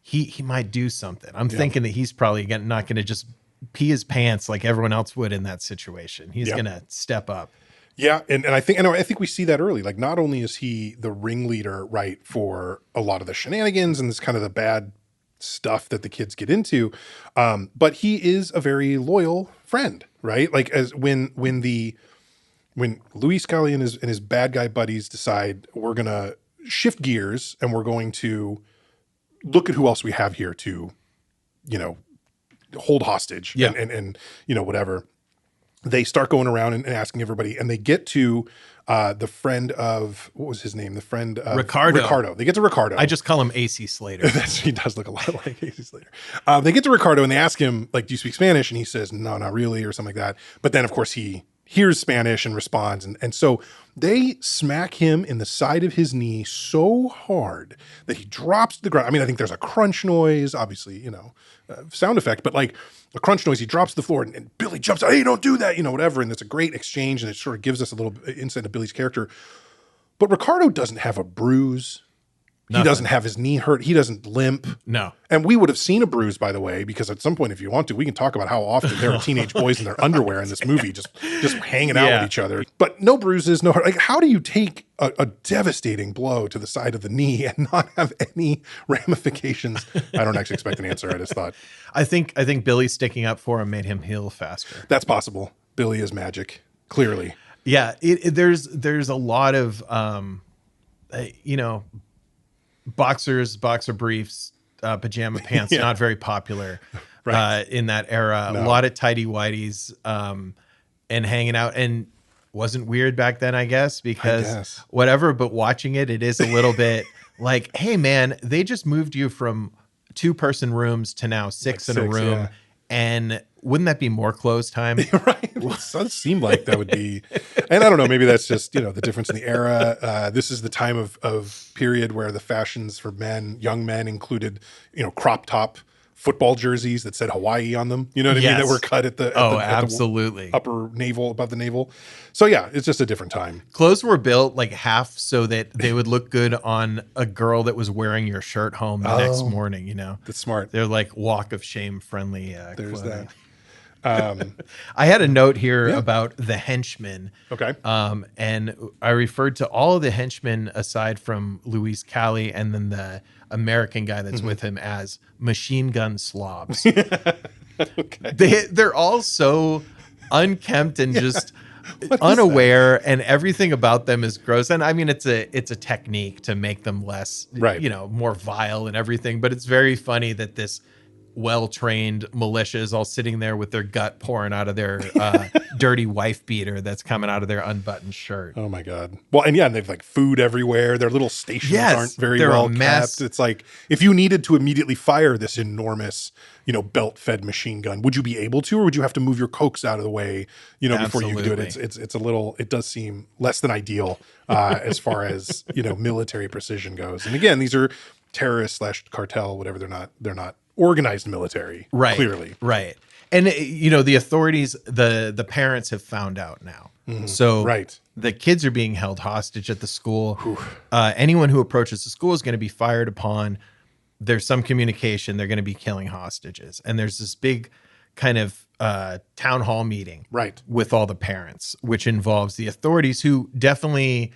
he might do something. I'm thinking that he's probably not going to just pee his pants like everyone else would in that situation. He's going to step up. Yeah, and I think we see that early. Not only is he the ringleader, right, for a lot of the shenanigans and this kind of the bad stuff that the kids get into, but he is a very loyal friend, right? As when Louis Gossett and his bad guy buddies decide we're gonna shift gears and we're going to look at who else we have here to, hold hostage and whatever. They start going around and asking everybody, and they get to the friend of, what was his name? The friend of Ricardo. They get to Ricardo. I just call him AC Slater. He does look a lot like AC Slater. They get to Ricardo and they ask him, do you speak Spanish? And he says, no, not really, or something like that. But then, of course, he hears Spanish and responds. And so they smack him in the side of his knee so hard that he drops to the ground. I mean, I think there's a crunch noise, obviously, sound effect, but a crunch noise, he drops to the floor and Billy jumps out, hey, don't do that, whatever. And it's a great exchange and it sort of gives us a little insight into Billy's character. But Ricardo doesn't have a bruise. He doesn't have his knee hurt. He doesn't limp. No. And we would have seen a bruise, by the way, because at some point, if you want to, we can talk about how often there are teenage boys in their underwear in this movie, just hanging out with each other. But no bruises, no hurt. Like, how do you take a devastating blow to the side of the knee and not have any ramifications? I don't actually expect an answer. I just thought. I think Billy sticking up for him made him heal faster. That's possible. Billy is magic, clearly. Yeah, there's a lot of boxer briefs, pajama pants, not very popular in that era. No. A lot of tighty whities and hanging out, and wasn't weird back then, I guess, because whatever. But watching it is a little bit like, hey man, they just moved you from 2-person rooms to now 6 in a room, and wouldn't that be more clothes time? Right. It does seem like that would be, and I don't know, maybe that's just, the difference in the era. This is the time of period where the fashions for men, young men, included, crop top football jerseys that said Hawaii on them. You know what I mean? That were cut at the absolutely upper navel, above the navel. So yeah, it's just a different time. Clothes were built like half so that they would look good on a girl that was wearing your shirt home the next morning. That's smart. They're like walk of shame friendly. There's clothing. that. I had a note here about the henchmen. Okay. And I referred to all of the henchmen aside from Luis Cali and then the American guy that's with him as machine gun slobs. Okay. They're all so unkempt and just unaware, and everything about them is gross. And I mean, it's a technique to make them less, more vile and everything. But it's very funny that this well-trained militia is all sitting there with their gut pouring out of their dirty wife beater that's coming out of their unbuttoned shirt. Oh my God. Well, and they've like food everywhere. Their little stations aren't very well kept. It's like, if you needed to immediately fire this enormous, belt-fed machine gun, would you be able to, or would you have to move your cokes out of the way, before you could do it? It's a little, it does seem less than ideal as far as, military precision goes. And again, these are terrorists / cartel, whatever. They're not organized military, clearly. Right. And, the authorities, the parents have found out now. Mm-hmm. So the kids are being held hostage at the school. Anyone who approaches the school is going to be fired upon. There's some communication. They're going to be killing hostages. And there's this big kind of town hall meeting with all the parents, which involves the authorities, who definitely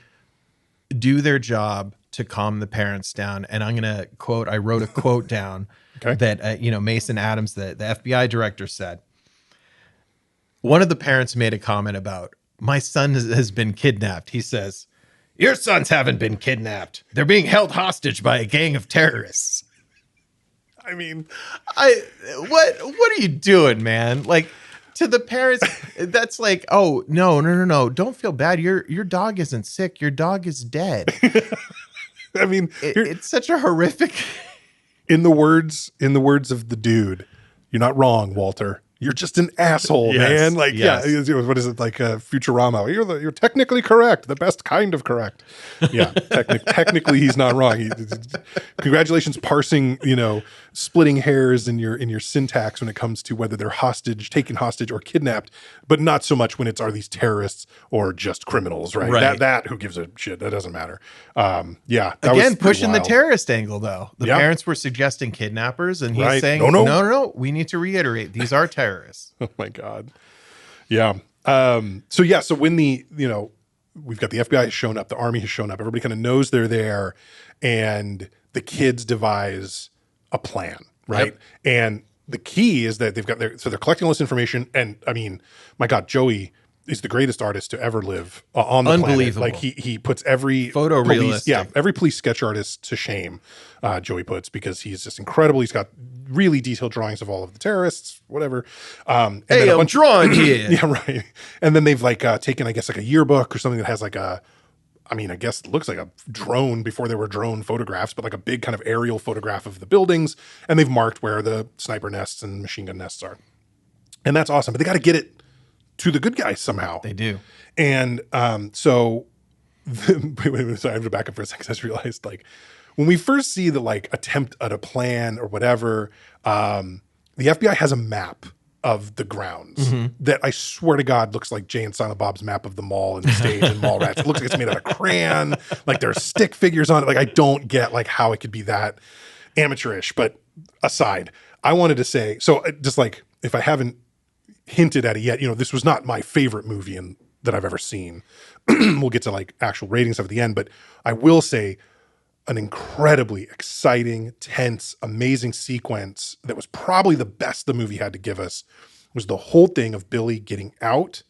do their job to calm the parents down. And I'm going to quote, I wrote a quote down that, Mason Adams, the FBI director, said. One of the parents made a comment about, my son has been kidnapped. He says, your sons haven't been kidnapped. They're being held hostage by a gang of terrorists. I mean, what are you doing, man? Like, to the parents, that's like, oh, no. Don't feel bad. Your dog isn't sick. Your dog is dead. I mean, it's such a horrific. In the words of the dude, you're not wrong, Walter. You're just an asshole, man. Like, what is it, like Futurama? You're technically correct, the best kind of correct. Yeah, technically he's not wrong. Congratulations, parsing, splitting hairs in your syntax when it comes to whether they're taken hostage, or kidnapped, but not so much when are these terrorists or just criminals, right? That who gives a shit? That doesn't matter. That again, was pushing wild. the terrorist angle though. The parents were suggesting kidnappers, and he's saying, no. We need to reiterate, these are terrorists. Oh my God. Yeah. So when we've got the FBI has shown up, the army has shown up, everybody kind of knows they're there, and the kids devise a plan, right? Yep. And the key is that they're collecting all this information. And I mean, my God, Joey is the greatest artist to ever live on the planet. Like he puts every photorealistic, every police sketch artist to shame. Joey puts, because he's just incredible. He's got really detailed drawings of all of the terrorists, whatever. And hey, I'm drawing here. Yeah, right. And then they've taken, I guess, like a yearbook or something that has I guess it looks like a drone before there were drone photographs, but like a big kind of aerial photograph of the buildings. And they've marked where the sniper nests and machine gun nests are. And that's awesome. But they got to get it to the good guys somehow. They do. And so sorry, I have to back up for a second. I just realized, when we first see the attempt at a plan or whatever, the FBI has a map of the grounds that I swear to God looks like Jay and Silent Bob's map of the mall and the stage and Mallrats. It looks like it's made out of crayon, like there's stick figures on it. Like I don't get like how it could be that amateurish. But aside, I wanted to say, so just like if I haven't hinted at it yet, this was not my favorite movie that I've ever seen. We'll get to like actual ratings at the end, but I will say an incredibly exciting, tense, amazing sequence that was probably the best the movie had to give us was the whole thing of Billy getting out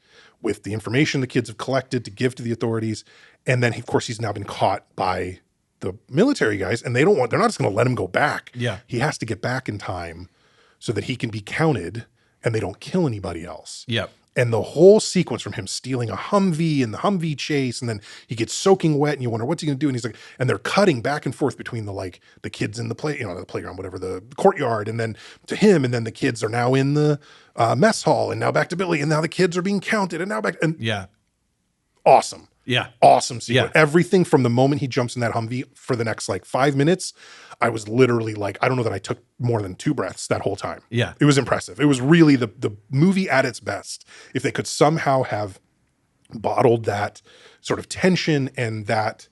with the information the kids have collected to give to the authorities. And then, of course, he's now been caught by the military guys, and they're not just going to let him go back. Yeah. He has to get back in time so that he can be counted and they don't kill anybody else. Yep. And the whole sequence from him stealing a Humvee and the Humvee chase, and then he gets soaking wet, and you wonder what's he going to do. And he's like, and they're cutting back and forth between the kids in the the playground, whatever, the courtyard, and then to him, and then the kids are now in the mess hall, and now back to Billy, and now the kids are being counted, and now back, and awesome. Yeah. Awesome sequence. Yeah. Everything from the moment he jumps in that Humvee for the next like 5 minutes, I was literally like, I don't know that I took more than 2 breaths that whole time. Yeah. It was impressive. It was really the movie at its best. If they could somehow have bottled that sort of tension and that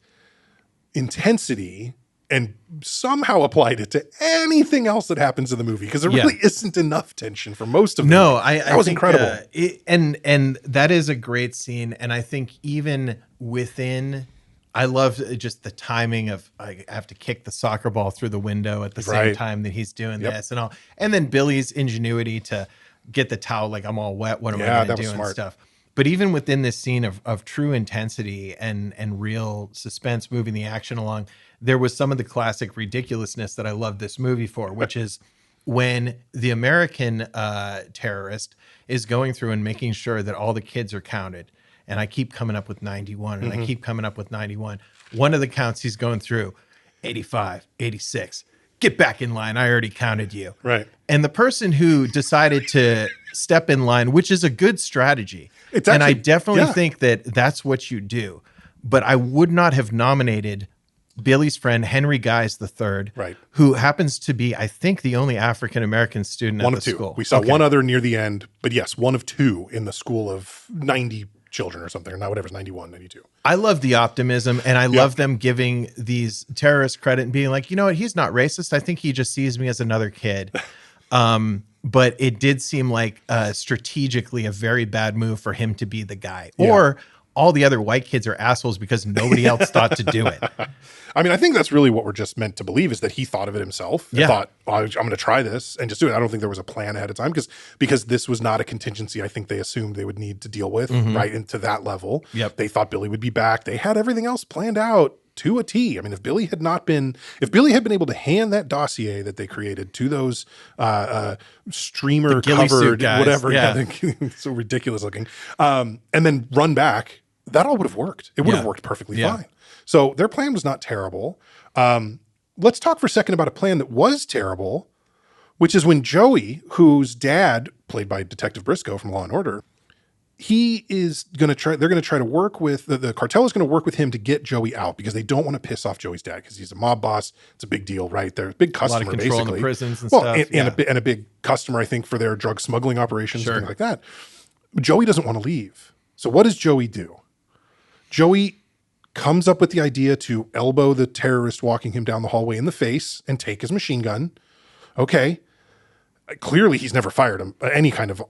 intensity and somehow applied it to anything else that happens in the movie, because there really isn't enough tension for most of the movie. I was think, incredible. And that is a great scene. And I think even within, I love just the timing of I have to kick the soccer ball through the window at the same time that he's doing this and all. And then Billy's ingenuity to get the towel, like I'm all wet. What am I going to do and stuff. But even within this scene of true intensity and real suspense moving the action along, there was some of the classic ridiculousness that I love this movie for, which is when the American terrorist is going through and making sure that all the kids are counted. And I keep coming up with 91 and I keep coming up with 91. One of the counts he's going through, 85, 86. Get back in line. I already counted you. Right. And the person who decided to step in line, which is a good strategy. And I definitely think that that's what you do. But I would not have nominated Billy's friend, Henry Guys III, who happens to be, I think, the only African-American student at the school. We saw one other near the end, but yes, one of 2 in the school of 90 children or something, or not, whatever's 91, 92. I love the optimism, and I love them giving these terrorists credit and being like, you know what, he's not racist. I think he just sees me as another kid. But it did seem like strategically a very bad move for him to be the guy. Or all the other white kids are assholes because nobody else thought to do it. I mean, I think that's really what we're just meant to believe, is that he thought of it himself and thought, I'm going to try this and just do it. I don't think there was a plan ahead of time because this was not a contingency I think they assumed they would need to deal with right into that level. They thought Billy would be back. They had everything else planned out to a T. I mean, if Billy had been able to hand that dossier that they created to those streamer covered whatever, so ridiculous looking, and then run back, that all would have worked. It would have worked perfectly fine. So their plan was not terrible. Let's talk for a second about a plan that was terrible, which is when Joey, whose dad, played by Detective Briscoe from Law and Order, they're going to try to work with, the cartel is going to work with him to get Joey out because they don't want to piss off Joey's dad because he's a mob boss. It's a big deal, right? They're a big customer, a lot of control basically. In the prisons and stuff. And a big customer, I think, for their drug smuggling operations and things like that. Joey doesn't want to leave. So what does Joey do? Joey comes up with the idea to elbow the terrorist walking him down the hallway in the face and take his machine gun. Okay. Clearly, he's never fired any kind of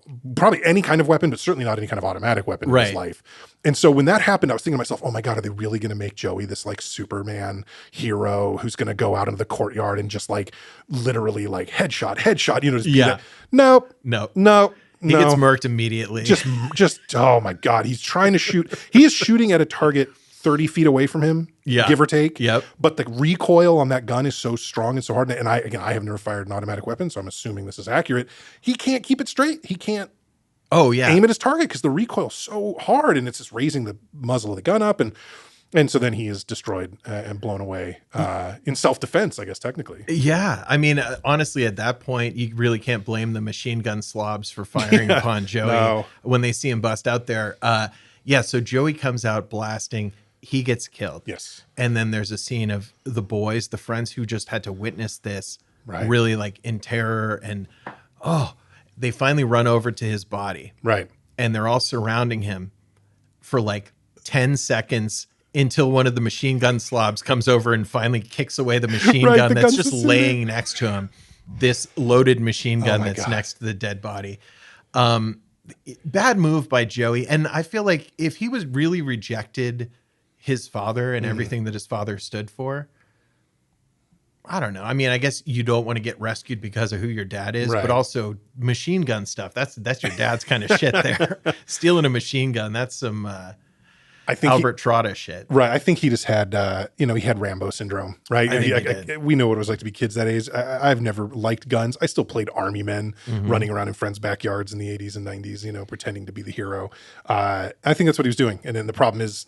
weapon, but certainly not any kind of automatic weapon in his life. And so when that happened, I was thinking to myself, oh my God, are they really going to make Joey this like Superman hero who's going to go out into the courtyard and just like literally like headshot, just Nope. He gets murked immediately. Just oh my God, he's trying to shoot. He is shooting at a target 30 feet away from him, give or take. But the recoil on that gun is so strong and so hard. And I have never fired an automatic weapon, so I'm assuming this is accurate. He can't keep it straight. He can't aim at his target because the recoil's so hard, and it's just raising the muzzle of the gun up. And so then he is destroyed and blown away in self-defense, I guess, technically. Yeah. I mean, honestly, at that point, you really can't blame the machine gun slobs for firing upon Joey when they see him bust out there. So Joey comes out blasting. He gets killed. Yes. And then there's a scene of the boys, the friends who just had to witness this really like in terror. And they finally run over to his body, Right. and they're all surrounding him for like 10 seconds until one of the machine gun slobs comes over and finally kicks away the machine Right, gun the that's gun's just just in there. laying next to him. This loaded machine gun my that's God. next to the dead body. Bad move by Joey. And I feel like if he was really rejected his father and everything that his father stood for, I don't know. I mean, I guess you don't want to get rescued because of who your dad is, Right. but also machine gun stuff. That's your dad's kind of shit there. Stealing a machine gun, that's some I think Albert Trotta shit. Right. I think he just had, he had Rambo syndrome, right? I think he did. We know what it was like to be kids that age. I've never liked guns. I still played army men running around in friends' backyards in the 80s and 90s, pretending to be the hero. I think that's what he was doing. And then the problem is,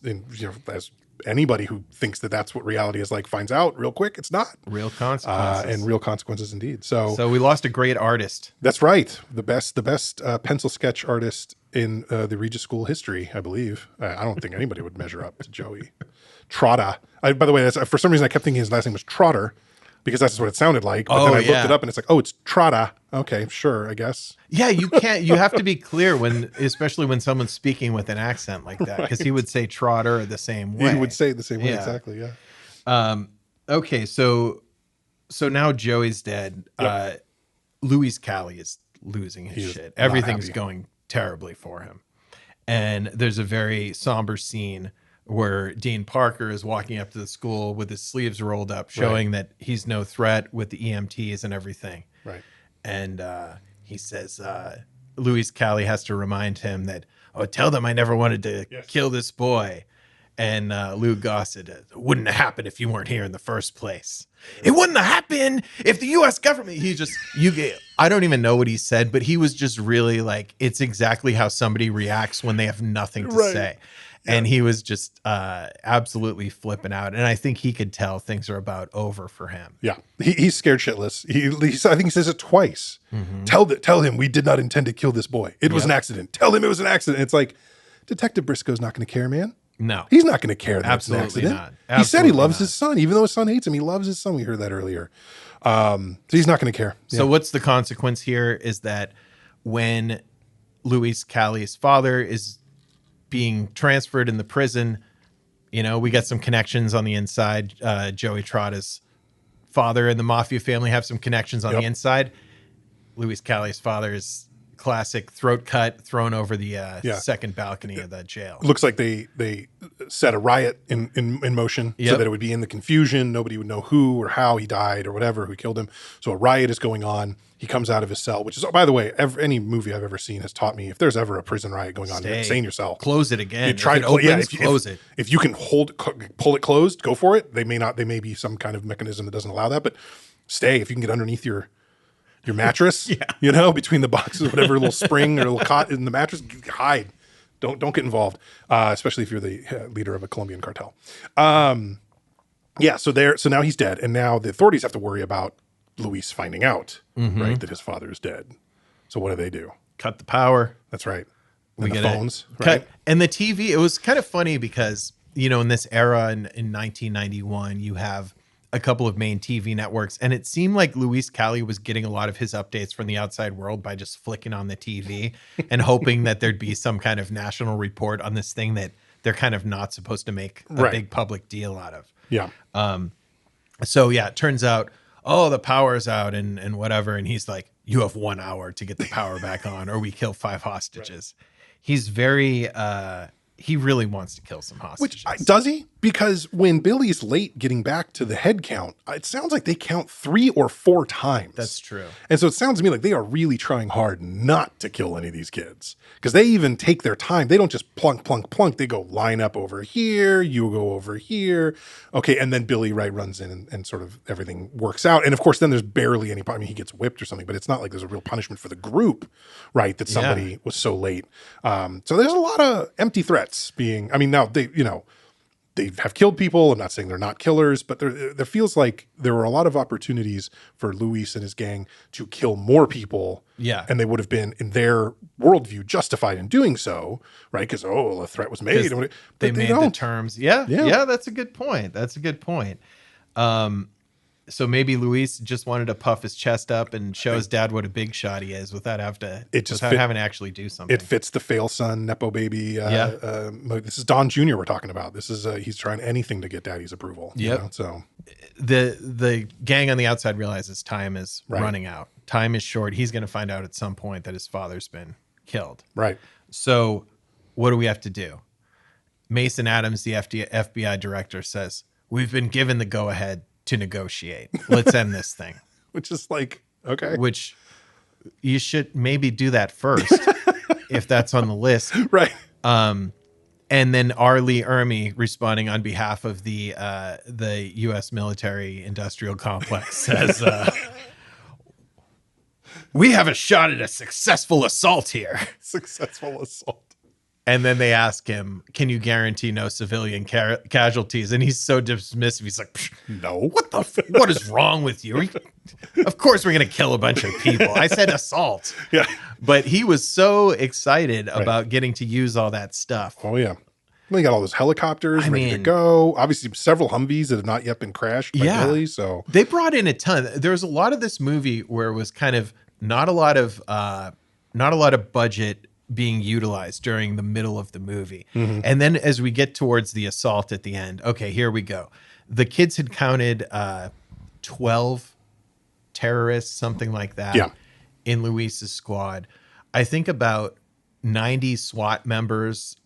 as anybody who thinks that that's what reality is like finds out real quick, it's not. Real consequences. And real consequences indeed. So we lost a great artist. that's right. The best pencil sketch artist in the Regis School history, I believe. I don't think anybody would measure up to Joey Trotta. By the way, for some reason I kept thinking his last name was Trotter because that's what it sounded like. But then I looked it up and it's like, oh, it's Trotta. Okay, sure, I guess. Yeah, you have to be clear especially when someone's speaking with an accent like that, because he would say Trotter the same way. He would say it the same way, Yeah. exactly, yeah. Okay, so now Joey's dead. Yep. Louis Callie is losing his He's shit. not Everything's happy. going terribly for him. And there's a very somber scene where Dean Parker is walking up to the school with his sleeves rolled up, showing that he's no threat with the EMTs and everything. Right. And he says, Louis Callie has to remind him that, tell them I never wanted to kill this boy. And Lou Gossett, it wouldn't have happened if you weren't here in the first place. It wouldn't have happened if the U.S. government, I don't even know what he said, but he was just really like, it's exactly how somebody reacts when they have nothing to say. And he was just absolutely flipping out. And I think he could tell things are about over for him. Yeah, he's scared shitless. I think he says it twice. Tell him we did not intend to kill this boy. It was an accident. Tell him it was an accident. It's like, Detective Briscoe's not going to care, man. No, He's not going to care that Absolutely it's an accident. not. He said he Absolutely loves not. his son, even though his son hates him. He loves his son. We heard that earlier. So he's not going to care. So what's the consequence here is that when Louis Callie's father is being transferred in the prison, we got some connections on the inside. Joey Trotta's father and the mafia family have some connections on the inside. Louis Callie's father is classic throat cut thrown over the second balcony of the jail. Looks like they set a riot in motion so that it would be in the confusion. Nobody would know who or how he died or whatever, who killed him. So a riot is going on. He comes out of his cell, which is, by the way, any movie I've ever seen has taught me if there's ever a prison riot going on, stay in your cell. Close it again. You try if it to opens, close it. If you can pull it closed, go for it. They may be some kind of mechanism that doesn't allow that, but stay. If you can get underneath your mattress, between the boxes, whatever little spring or little cot in the mattress, hide. Don't get involved, especially if you're the leader of a Colombian cartel. So now he's dead, and now the authorities have to worry about Luis finding out, right, that his father is dead. So what do? Cut the power. That's right. We And the get phones, it. right? And the TV, it was kind of funny because, in this era in 1991, you have a couple of main TV networks, and it seemed like Louis Callie was getting a lot of his updates from the outside world by just flicking on the TV and hoping that there'd be some kind of national report on this thing that they're kind of not supposed to make a big public deal out of. Yeah. So it turns out, the power's out and whatever. And he's like, you have 1 hour to get the power back on or we kill 5 hostages. He's very, he really wants to kill some hostages. Does he? Because when Billy's late getting back to the head count, it sounds like they count 3 or 4 times. That's true. And so it sounds to me like they are really trying hard not to kill any of these kids. Because they even take their time. They don't just plunk, plunk, plunk. They go line up over here. You go over here. Okay. And then Billy runs in and sort of everything works out. And of course, then there's barely any, he gets whipped or something, but it's not like there's a real punishment for the group, right? That somebody was so late. So there's a lot of empty threats being, now they have killed people. I'm not saying they're not killers, but there feels like there were a lot of opportunities for Luis and his gang to kill more people. Yeah. And they would have been, in their worldview, justified in doing so, right? Because, a threat was made. But they made don't. the terms. Yeah, that's a good point. So maybe Luis just wanted to puff his chest up and show his dad what a big shot he is without having to actually do something. It fits the fail son, Nepo baby. This is Don Jr. we're talking about. This is he's trying anything to get daddy's approval. Yep. You know, so the gang on the outside realizes time is running out. Time is short. He's going to find out at some point that his father's been killed. Right. So what do we have to do? Mason Adams, the FBI director, says, we've been given the go-ahead to negotiate. Let's end this thing. Which is like, okay. Which you should maybe do that first if that's on the list. Right. And then R. Lee Ermey, responding on behalf of the U.S. military industrial complex, says, we have a shot at a successful assault here. Successful assault. And then they ask him, can you guarantee no civilian casualties? And he's so dismissive. He's like, no. What is wrong with you? Of course we're going to kill a bunch of people. I said assault. Yeah. But he was so excited about getting to use all that stuff. Oh, yeah. They got all those helicopters ready to go. Obviously, several Humvees that have not yet been crashed by Billy. So they brought in a ton. There was a lot of this movie where it was kind of not a lot of budget being utilized during the middle of the movie. Mm-hmm. And then as we get towards the assault at the end, okay, here we go. The kids had counted 12 terrorists, something like that, in Luis's squad. I think about 90 SWAT members,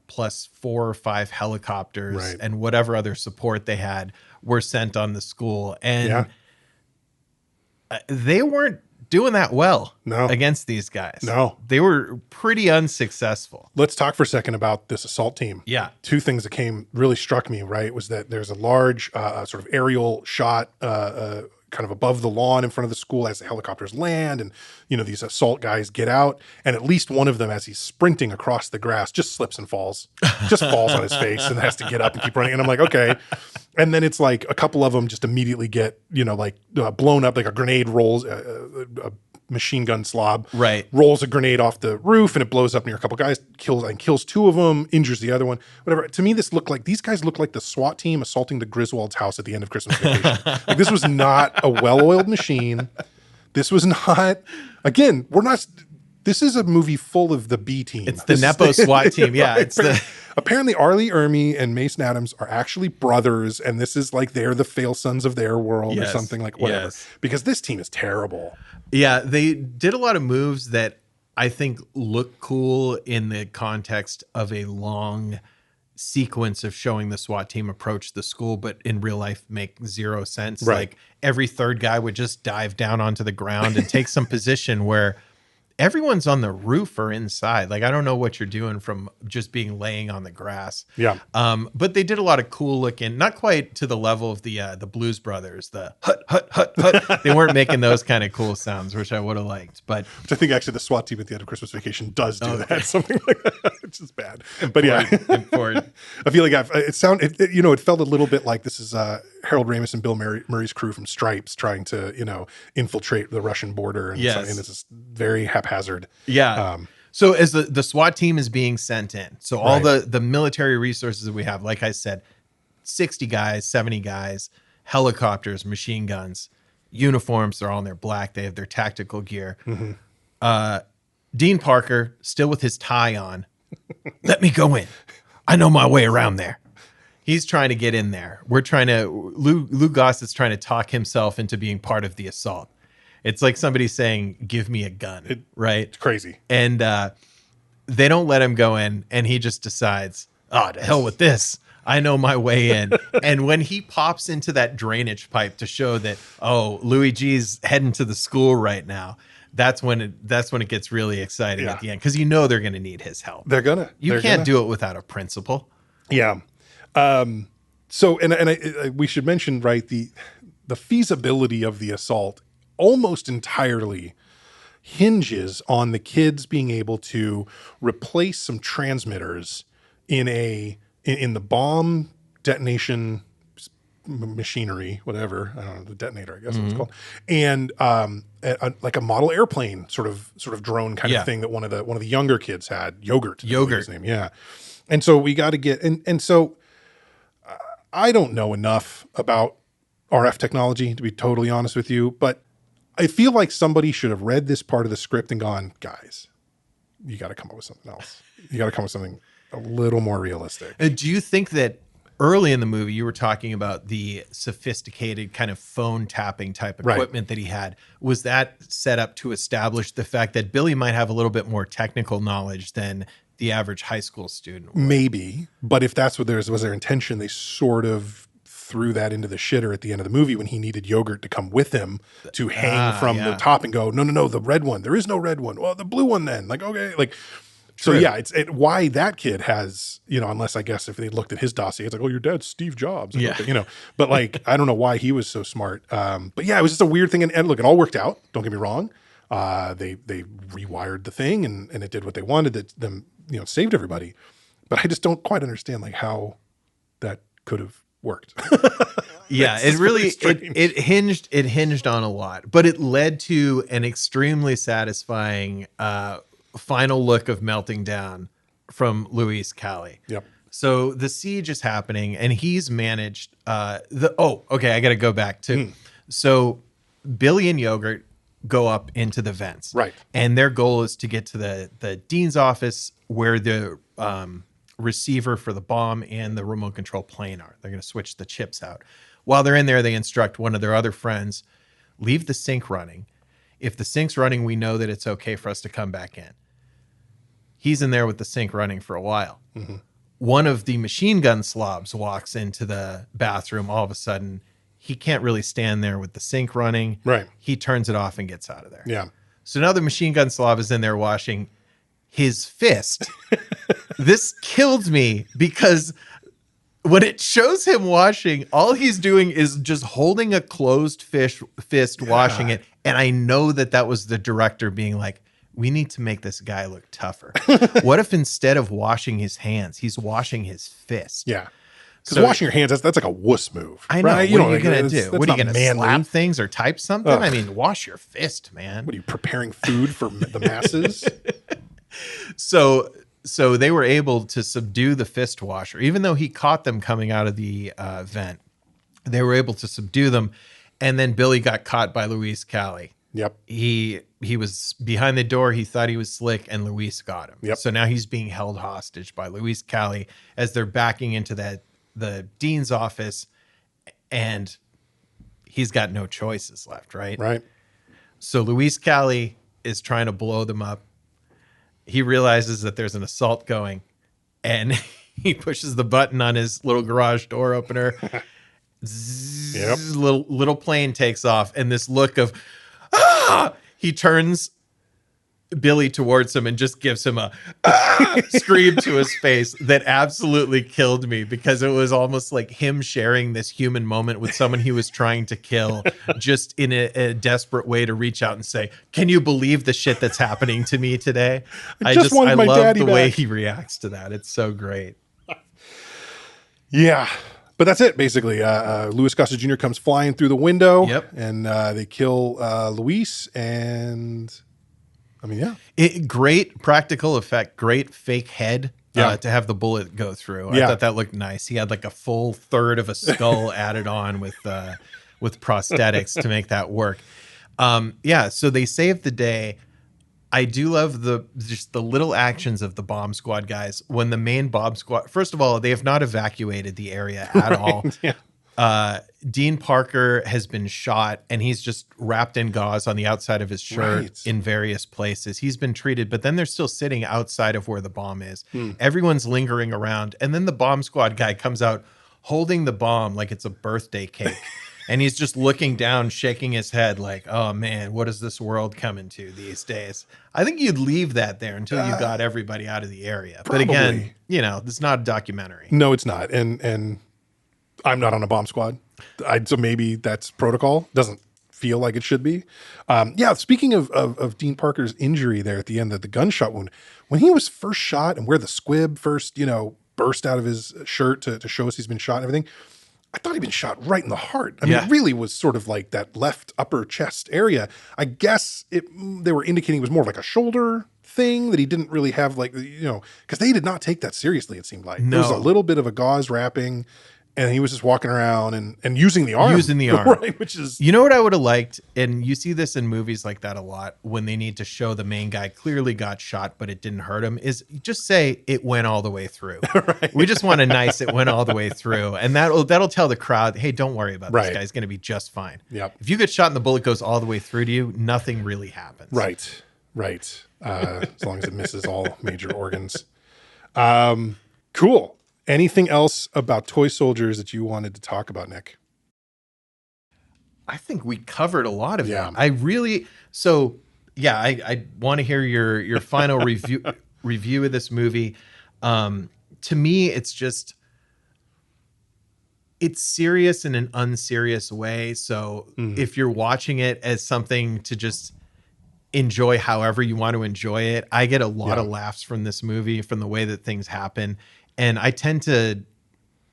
plus 4 or 5 helicopters and whatever other support they had were sent on the school. And they weren't doing that well against these guys. No. They were pretty unsuccessul. Let's talk for a second about this assault team. Yeah. 2 things that really struck me, right, was that there's a large sort of aerial shot kind of above the lawn in front of the school as the helicopters land and, you know, these assault guys get out. And at least one of them, as he's sprinting across the grass, just slips and falls. Just falls on his face and has to get up and keep running. And I'm like, okay. And then it's like a couple of them just immediately get, you know, like blown up, like a grenade rolls, a machine gun slob rolls a grenade off the roof and it blows up near a couple guys, kills 2 of them, injures the other one, whatever. To me, these guys look like the SWAT team assaulting the Griswold's house at the end of Christmas Vacation. Like, this was not a well-oiled machine. This was not, again, this is a movie full of the B team. It's the Nepo SWAT team. Yeah. Apparently R. Lee Ermey and Mason Adams are actually brothers, and this is like they're the fail sons of their world or something, like whatever. Because this team is terrible. Yeah, they did a lot of moves that I think look cool in the context of a long sequence of showing the SWAT team approach the school, but in real life make zero sense. Like every third guy would just dive down onto the ground and take some position where everyone's on the roof or inside. Like, I don't know what you're doing from just laying on the grass. Yeah. But they did a lot of cool looking, not quite to the level of the Blues Brothers, the hut, hut, hut, hut. They weren't making those kind of cool sounds, which I would have liked. But which I think actually the SWAT team at the end of Christmas Vacation does do that, something like that, which is bad. But important. I feel like it felt a little bit like this is Harold Ramis and Bill Murray's crew from Stripes trying to, you know, infiltrate the Russian border. And this is very haphazard. Yeah. So as the SWAT team is being sent in, so all the military resources that we have, like I said, 60 guys, 70 guys, helicopters, machine guns, uniforms, they're all in their black. They have their tactical gear. Mm-hmm. Dean Parker, still with his tie on. Let me go in. I know my way around there. He's trying to get in there. Lou Gossett's trying to talk himself into being part of the assault. It's like somebody saying, give me a gun, right? It's crazy. And they don't let him go in, and he just decides, to hell with this. I know my way in. And when he pops into that drainage pipe to show that, Louis G's heading to the school right now, that's when it gets really exciting at the end, because you know they're going to need his help. You can't do it without a principal. Yeah. So, we should mention, right, the feasibility of the assault almost entirely hinges on the kids being able to replace some transmitters in the bomb detonation machinery, whatever, I don't know, the detonator, I guess it's called, and like a model airplane sort of drone kind of thing that one of the younger kids had, Yogurt, his name, and so we got to get and so I don't know enough about RF technology, to be totally honest with you. But I feel like somebody should have read this part of the script and gone, guys, you got to come up with something else. You got to come up with something a little more realistic. Do you think that early in the movie, you were talking about the sophisticated kind of phone tapping type equipment that he had? Was that set up to establish the fact that Billy might have a little bit more technical knowledge than the average high school student would? Maybe, but if that's what was their intention, they sort of threw that into the shitter at the end of the movie when he needed Yogurt to come with him to hang from the top and go, no, the red one. There is no red one. Well, the blue one then. Like, okay, like... So yeah, it's why that kid has, unless I guess if they looked at his dossier, it's like, oh, your dad's Steve Jobs, but like, I don't know why he was so smart. But yeah, it was just a weird thing. And look, it all worked out. Don't get me wrong. They rewired the thing and it did what they wanted. That them, saved everybody. But I just don't quite understand like how that could have worked. Yeah, it really it hinged on a lot, but it led to an extremely satisfying final look of melting down from Callie. Yep. So the siege is happening and he's managed I got to go back to. So Billy and Yogurt go up into the vents. Right. And their goal is to get to the dean's office where the receiver for the bomb and the remote control plane are. They're going to switch the chips out. While they're in there, they instruct one of their other friends, leave the sink running. If the sink's running, we know that it's okay for us to come back in. He's in there with the sink running for a while. Mm-hmm. One of the machine gun slobs walks into the bathroom. All of a sudden, he can't really stand there with the sink running. Right. He turns it off and gets out of there. Yeah. So now the machine gun slob is in there washing his fist. This killed me because when it shows him washing, all he's doing is just holding a closed fist, washing it. And I know that was the director being like, we need to make this guy look tougher. What if instead of washing his hands, he's washing his fist? Yeah. Because washing your hands, that's like a wuss move. I know. Right? What are you going to do? What are you going to manly. slap things or type something? Ugh. I mean, wash your fist, man. What are you, preparing food for the masses? So they were able to subdue the fist washer. Even though he caught them coming out of the vent, they were able to subdue them. And then Billy got caught by Callie. Yep. He was behind the door. He thought he was slick, and Luis got him. Yep. So now he's being held hostage by Callie as they're backing into the dean's office, and he's got no choices left, right? Right. So Callie is trying to blow them up. He realizes that there's an assault going, and he pushes the button on his little garage door opener. Zzz, yep. Little plane takes off, and this look of he turns Billy towards him and just gives him a scream to his face that absolutely killed me, because it was almost like him sharing this human moment with someone he was trying to kill, just in a desperate way to reach out and say, can you believe the shit that's happening to me today? I love the way he reacts to that. It's so great. Yeah. But that's it, basically. Louis Gossett Jr. comes flying through the window. Yep. And they kill Luis. And, I mean, yeah. Great practical effect. Great fake head Yeah. to have the bullet go through. Yeah. I thought that looked nice. He had like a full third of a skull added on with prosthetics to make that work. So they saved the day. I do love just the little actions of the bomb squad guys. When the main bomb squad, first of all, they have not evacuated the area at all. Yeah. Dean Parker has been shot, and he's just wrapped in gauze on the outside of his shirt in various places. He's been treated, but then they're still sitting outside of where the bomb is. Everyone's lingering around, and then the bomb squad guy comes out holding the bomb like it's a birthday cake. And he's just looking down, shaking his head like, oh, man, what is this world coming to these days? I think you'd leave that there until you got everybody out of the area. Probably. But again, it's not a documentary. No, it's not. And I'm not on a bomb squad. So maybe that's protocol. Doesn't feel like it should be. Speaking of Dean Parker's injury there at the end of the gunshot wound, when he was first shot and where the squib first, burst out of his shirt to show us he's been shot and everything, I thought he'd been shot right in the heart. I mean, it really was sort of like that left upper chest area. I guess they were indicating it was more of like a shoulder thing, that he didn't really have because they did not take that seriously, it seemed like. No. There was a little bit of a gauze wrapping, and he was just walking around and using the arm. Using the arm. Right, which is... You know what I would have liked, and you see this in movies like that a lot, when they need to show the main guy clearly got shot, but it didn't hurt him, is just say it went all the way through. Right. We just want a nice it went all the way through. And that'll tell the crowd, hey, don't worry about this guy's going to be just fine. Yep. If you get shot and the bullet goes all the way through to you, nothing really happens. Right. As long as it misses all major organs. Cool. Anything else about Toy Soldiers that you wanted to talk about, Nic? I think we covered a lot of it. Yeah. I want to hear your final review of this movie. To me, it's serious in an unserious way. So if you're watching it as something to just enjoy however you want to enjoy it, I get a lot of laughs from this movie, from the way that things happen. And I tend to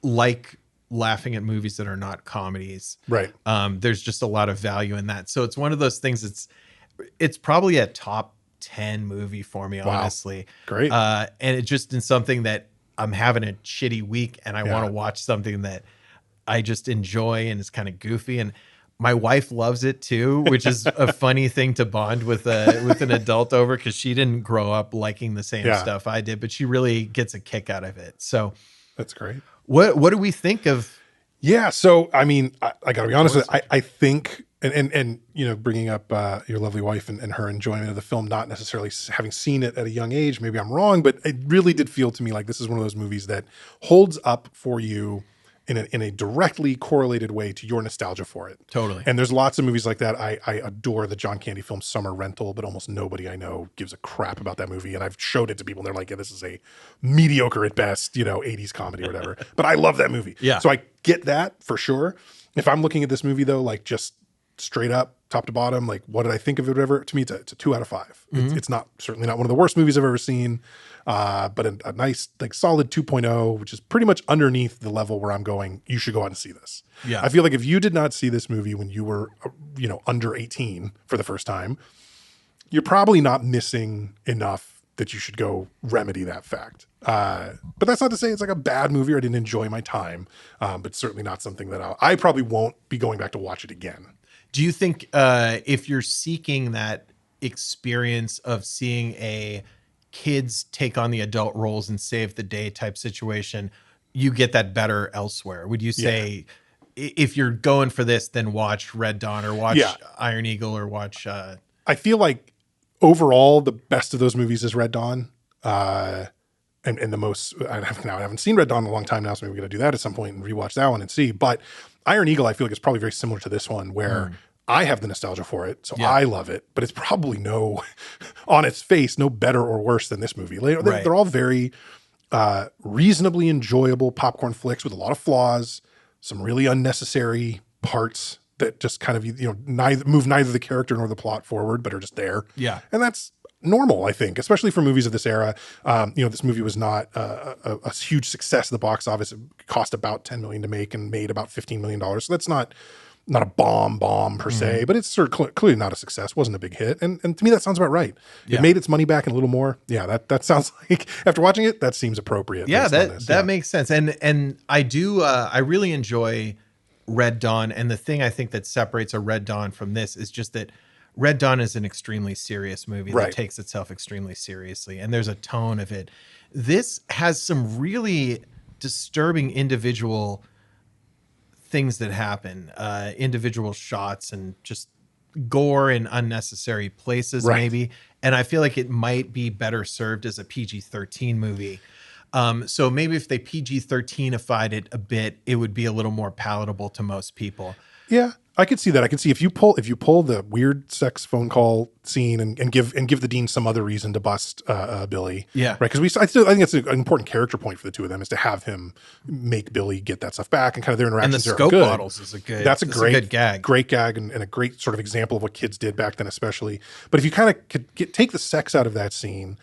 like laughing at movies that are not comedies. Right. There's just a lot of value in that. So it's one of those things it's probably a top 10 movie for me, honestly. Great. And it's just in something that I'm having a shitty week and I want to watch something that I just enjoy and is kind of goofy. And my wife loves it too, which is a funny thing to bond with an adult over, because she didn't grow up liking the same stuff I did, but she really gets a kick out of it. So that's great. What do we think of? Yeah. So, I mean, I gotta be honest with you. I think, and bringing up your lovely wife and her enjoyment of the film, not necessarily having seen it at a young age, maybe I'm wrong, but it really did feel to me like this is one of those movies that holds up for you in a directly correlated way to your nostalgia for it. Totally. And there's lots of movies like that. I adore the John Candy film Summer Rental, but almost nobody I know gives a crap about that movie. And I've showed it to people and they're like, yeah, this is a mediocre at best, 80s comedy or whatever. But I love that movie. Yeah. So I get that for sure. If I'm looking at this movie though, like just straight up, top to bottom, like what did I think of it, whatever, to me it's a 2 out of 5. It's certainly not one of the worst movies I've ever seen. But a nice, like solid 2.0, which is pretty much underneath the level where I'm going, you should go out and see this. Yeah. I feel like if you did not see this movie when you were, under 18 for the first time, you're probably not missing enough that you should go remedy that fact. But that's not to say it's like a bad movie or I didn't enjoy my time. But certainly not something that I probably won't be going back to watch it again. Do you think if you're seeking that experience of seeing a kids take on the adult roles and save the day type situation, you get that better elsewhere? Would you say if you're going for this, then watch Red Dawn or watch Iron Eagle or watch... I feel like overall the best of those movies is Red Dawn. And the most... I haven't seen Red Dawn in a long time now, so maybe we're going to do that at some point and rewatch that one and see. But Iron Eagle, I feel like, is probably very similar to this one, where I have the nostalgia for it, so I love it. But it's probably on its face, no better or worse than this movie. They're all very reasonably enjoyable popcorn flicks with a lot of flaws, some really unnecessary parts that just kind of move neither the character nor the plot forward, but are just there. Yeah, and that's normal, I think, especially for movies of this era. This movie was not a huge success at the box office. It cost about $10 million to make and made about $15 million. So that's not a bomb per se, but it's sort of clearly not a success. Wasn't a big hit. And to me, that sounds about right. It made its money back and a little more. Yeah, that sounds like, after watching it, that seems appropriate. Yeah, that makes sense. And I do, I really enjoy Red Dawn. And the thing I think that separates a Red Dawn from this is just that Red Dawn is an extremely serious movie that takes itself extremely seriously. And there's a tone of it. This has some really disturbing individual things that happen, individual shots and just gore in unnecessary places, maybe. And I feel like it might be better served as a PG-13 movie. So maybe if they PG-13ified it a bit, it would be a little more palatable to most people. Yeah, I could see that. I could see if you pull the weird sex phone call scene and give the dean some other reason to bust Billy. Yeah, right. Because I think it's an important character point for the two of them is to have him make Billy get that stuff back and kind of their interactions. And the scope bottles is a good gag, great gag, and a great sort of example of what kids did back then, especially. But if you kind of could take the sex out of that scene,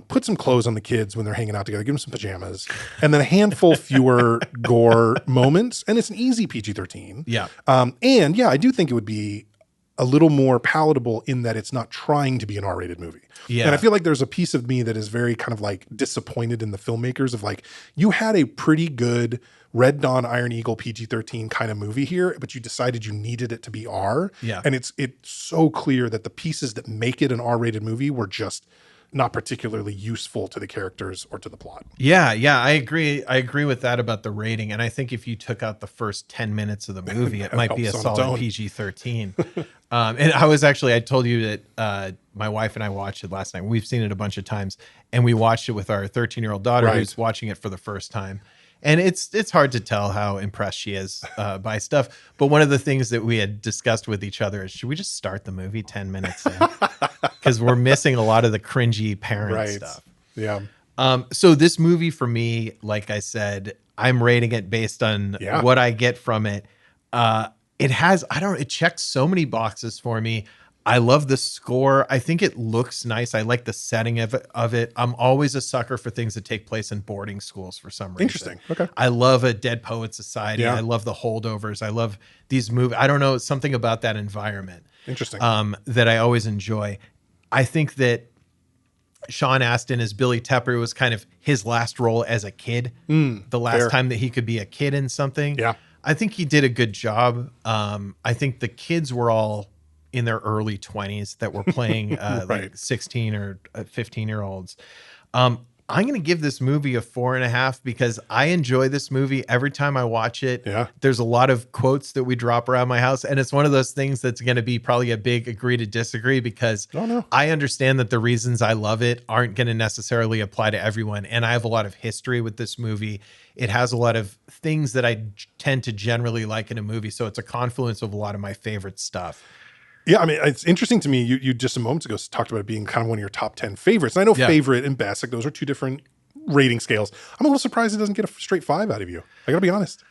put some clothes on the kids when they're hanging out together, give them some pajamas, and then a handful fewer gore moments, and it's an easy PG-13. Yeah. And yeah, I do think it would be a little more palatable in that it's not trying to be an R-rated movie. Yeah. And I feel like there's a piece of me that is very kind of like disappointed in the filmmakers of like, you had a pretty good Red Dawn, Iron Eagle, PG-13 kind of movie here, but you decided you needed it to be R. Yeah. And it's so clear that the pieces that make it an R-rated movie were just not particularly useful to the characters or to the plot. Yeah, I agree. I agree with that about the rating. And I think if you took out the first 10 minutes of the movie, it might be a helps on its solid own. PG-13. And I told you that my wife and I watched it last night. We've seen it a bunch of times, and we watched it with our 13-year-old daughter Right. who's watching it for the first time. And it's hard to tell how impressed she is by stuff. But one of the things that we had discussed with each other is, should we just start the movie 10 minutes in? Because we're missing a lot of the cringy parent stuff. Yeah. So this movie for me, like I said, I'm rating it based on what I get from it. It checks so many boxes for me. I love the score. I think it looks nice. I like the setting of it. I'm always a sucker for things that take place in boarding schools for some reason. Interesting. Okay. I love a Dead Poet Society. Yeah. I love the holdovers. I love these movies. I don't know, something about that environment. Interesting. That I always enjoy. I think that Sean Astin as Billy Tepper was kind of his last role as a kid. The last fair. time that he could be a kid in something. Yeah. I think he did a good job. I think the kids were all in their early 20s that were playing like 16 or 15-year-olds. I'm going to give this movie a 4.5 because I enjoy this movie every time I watch it. Yeah. There's a lot of quotes that we drop around my house, and it's one of those things that's going to be probably a big agree to disagree because I understand that the reasons I love it aren't going to necessarily apply to everyone. And I have a lot of history with this movie. It has a lot of things that I tend to generally like in a movie. So it's a confluence of a lot of my favorite stuff. Yeah, I mean, it's interesting to me. You just a moment ago talked about it being kind of one of your top 10 favorites. And I know favorite and best, like those are two different rating scales. I'm a little surprised it doesn't get a straight 5 out of you. I gotta be honest.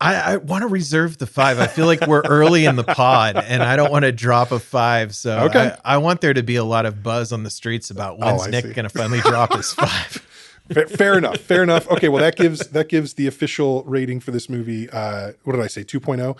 I want to reserve the 5. I feel like we're early in the pod and I don't want to drop a 5. So I want there to be a lot of buzz on the streets about when's Nick going to finally drop his 5. Fair enough. Fair enough. Okay, well that gives the official rating for this movie. What did I say? 2.0.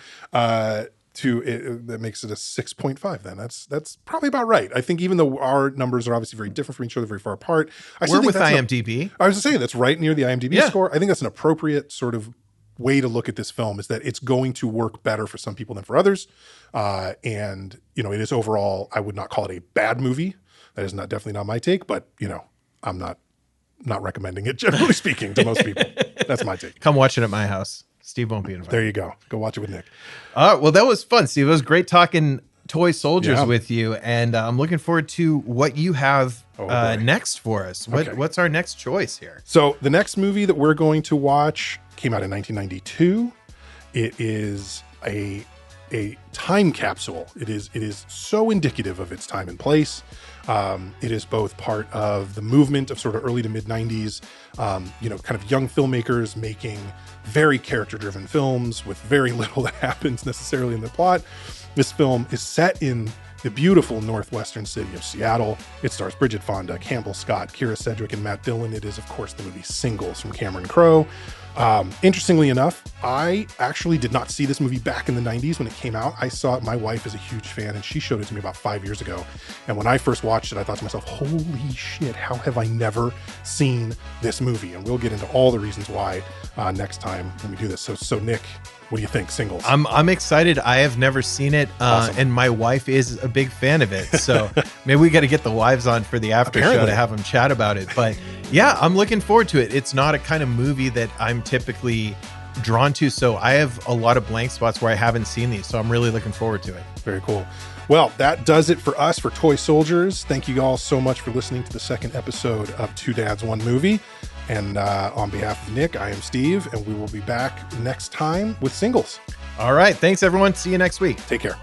That makes it a 6.5. Then that's probably about right. I think even though our numbers are obviously very different from each other, very far apart. We're with IMDb. I was just saying that's right near the IMDb score. I think that's an appropriate sort of way to look at this film, is that it's going to work better for some people than for others. And it is overall, I would not call it a bad movie. That is definitely not my take, but I'm not recommending it, generally speaking, to most people. That's my take. Come watch it at my house. Steve won't be invited. There you go. Go watch it with Nick. Well, that was fun, Steve. It was great talking toy soldiers with you, and I'm looking forward to what you have next for us. What's our next choice here? So the next movie that we're going to watch came out in 1992. It is a time capsule. It is so indicative of its time and place. It is both part of the movement of sort of early to mid 90s, kind of young filmmakers making very character-driven films with very little that happens necessarily in the plot. This film is set in the beautiful northwestern city of Seattle. It stars Bridget Fonda, Campbell Scott, Kira Sedgwick, and Matt Dillon. It is, of course, the movie Singles from Cameron Crowe. Interestingly enough, I actually did not see this movie back in the 90s when it came out. I saw it. My wife is a huge fan, and she showed it to me about 5 years ago. And when I first watched it, I thought to myself, holy shit, how have I never seen this movie? And we'll get into all the reasons why next time when we do this. So Nick, what do you think? Singles. I'm excited. I have never seen it, Awesome. and my wife is a big fan of it. So maybe we got to get the wives on for the after show to have them chat about it. But yeah, I'm looking forward to it. It's not a kind of movie that I'm typically drawn to, so I have a lot of blank spots where I haven't seen these. So I'm really looking forward to it. Very cool. Well, that does it for us for Toy Soldiers. Thank you all so much for listening to the second episode of Two Dads, One Movie. And on behalf of Nick, I am Steve, and we will be back next time with Singles. All right. Thanks, everyone. See you next week. Take care.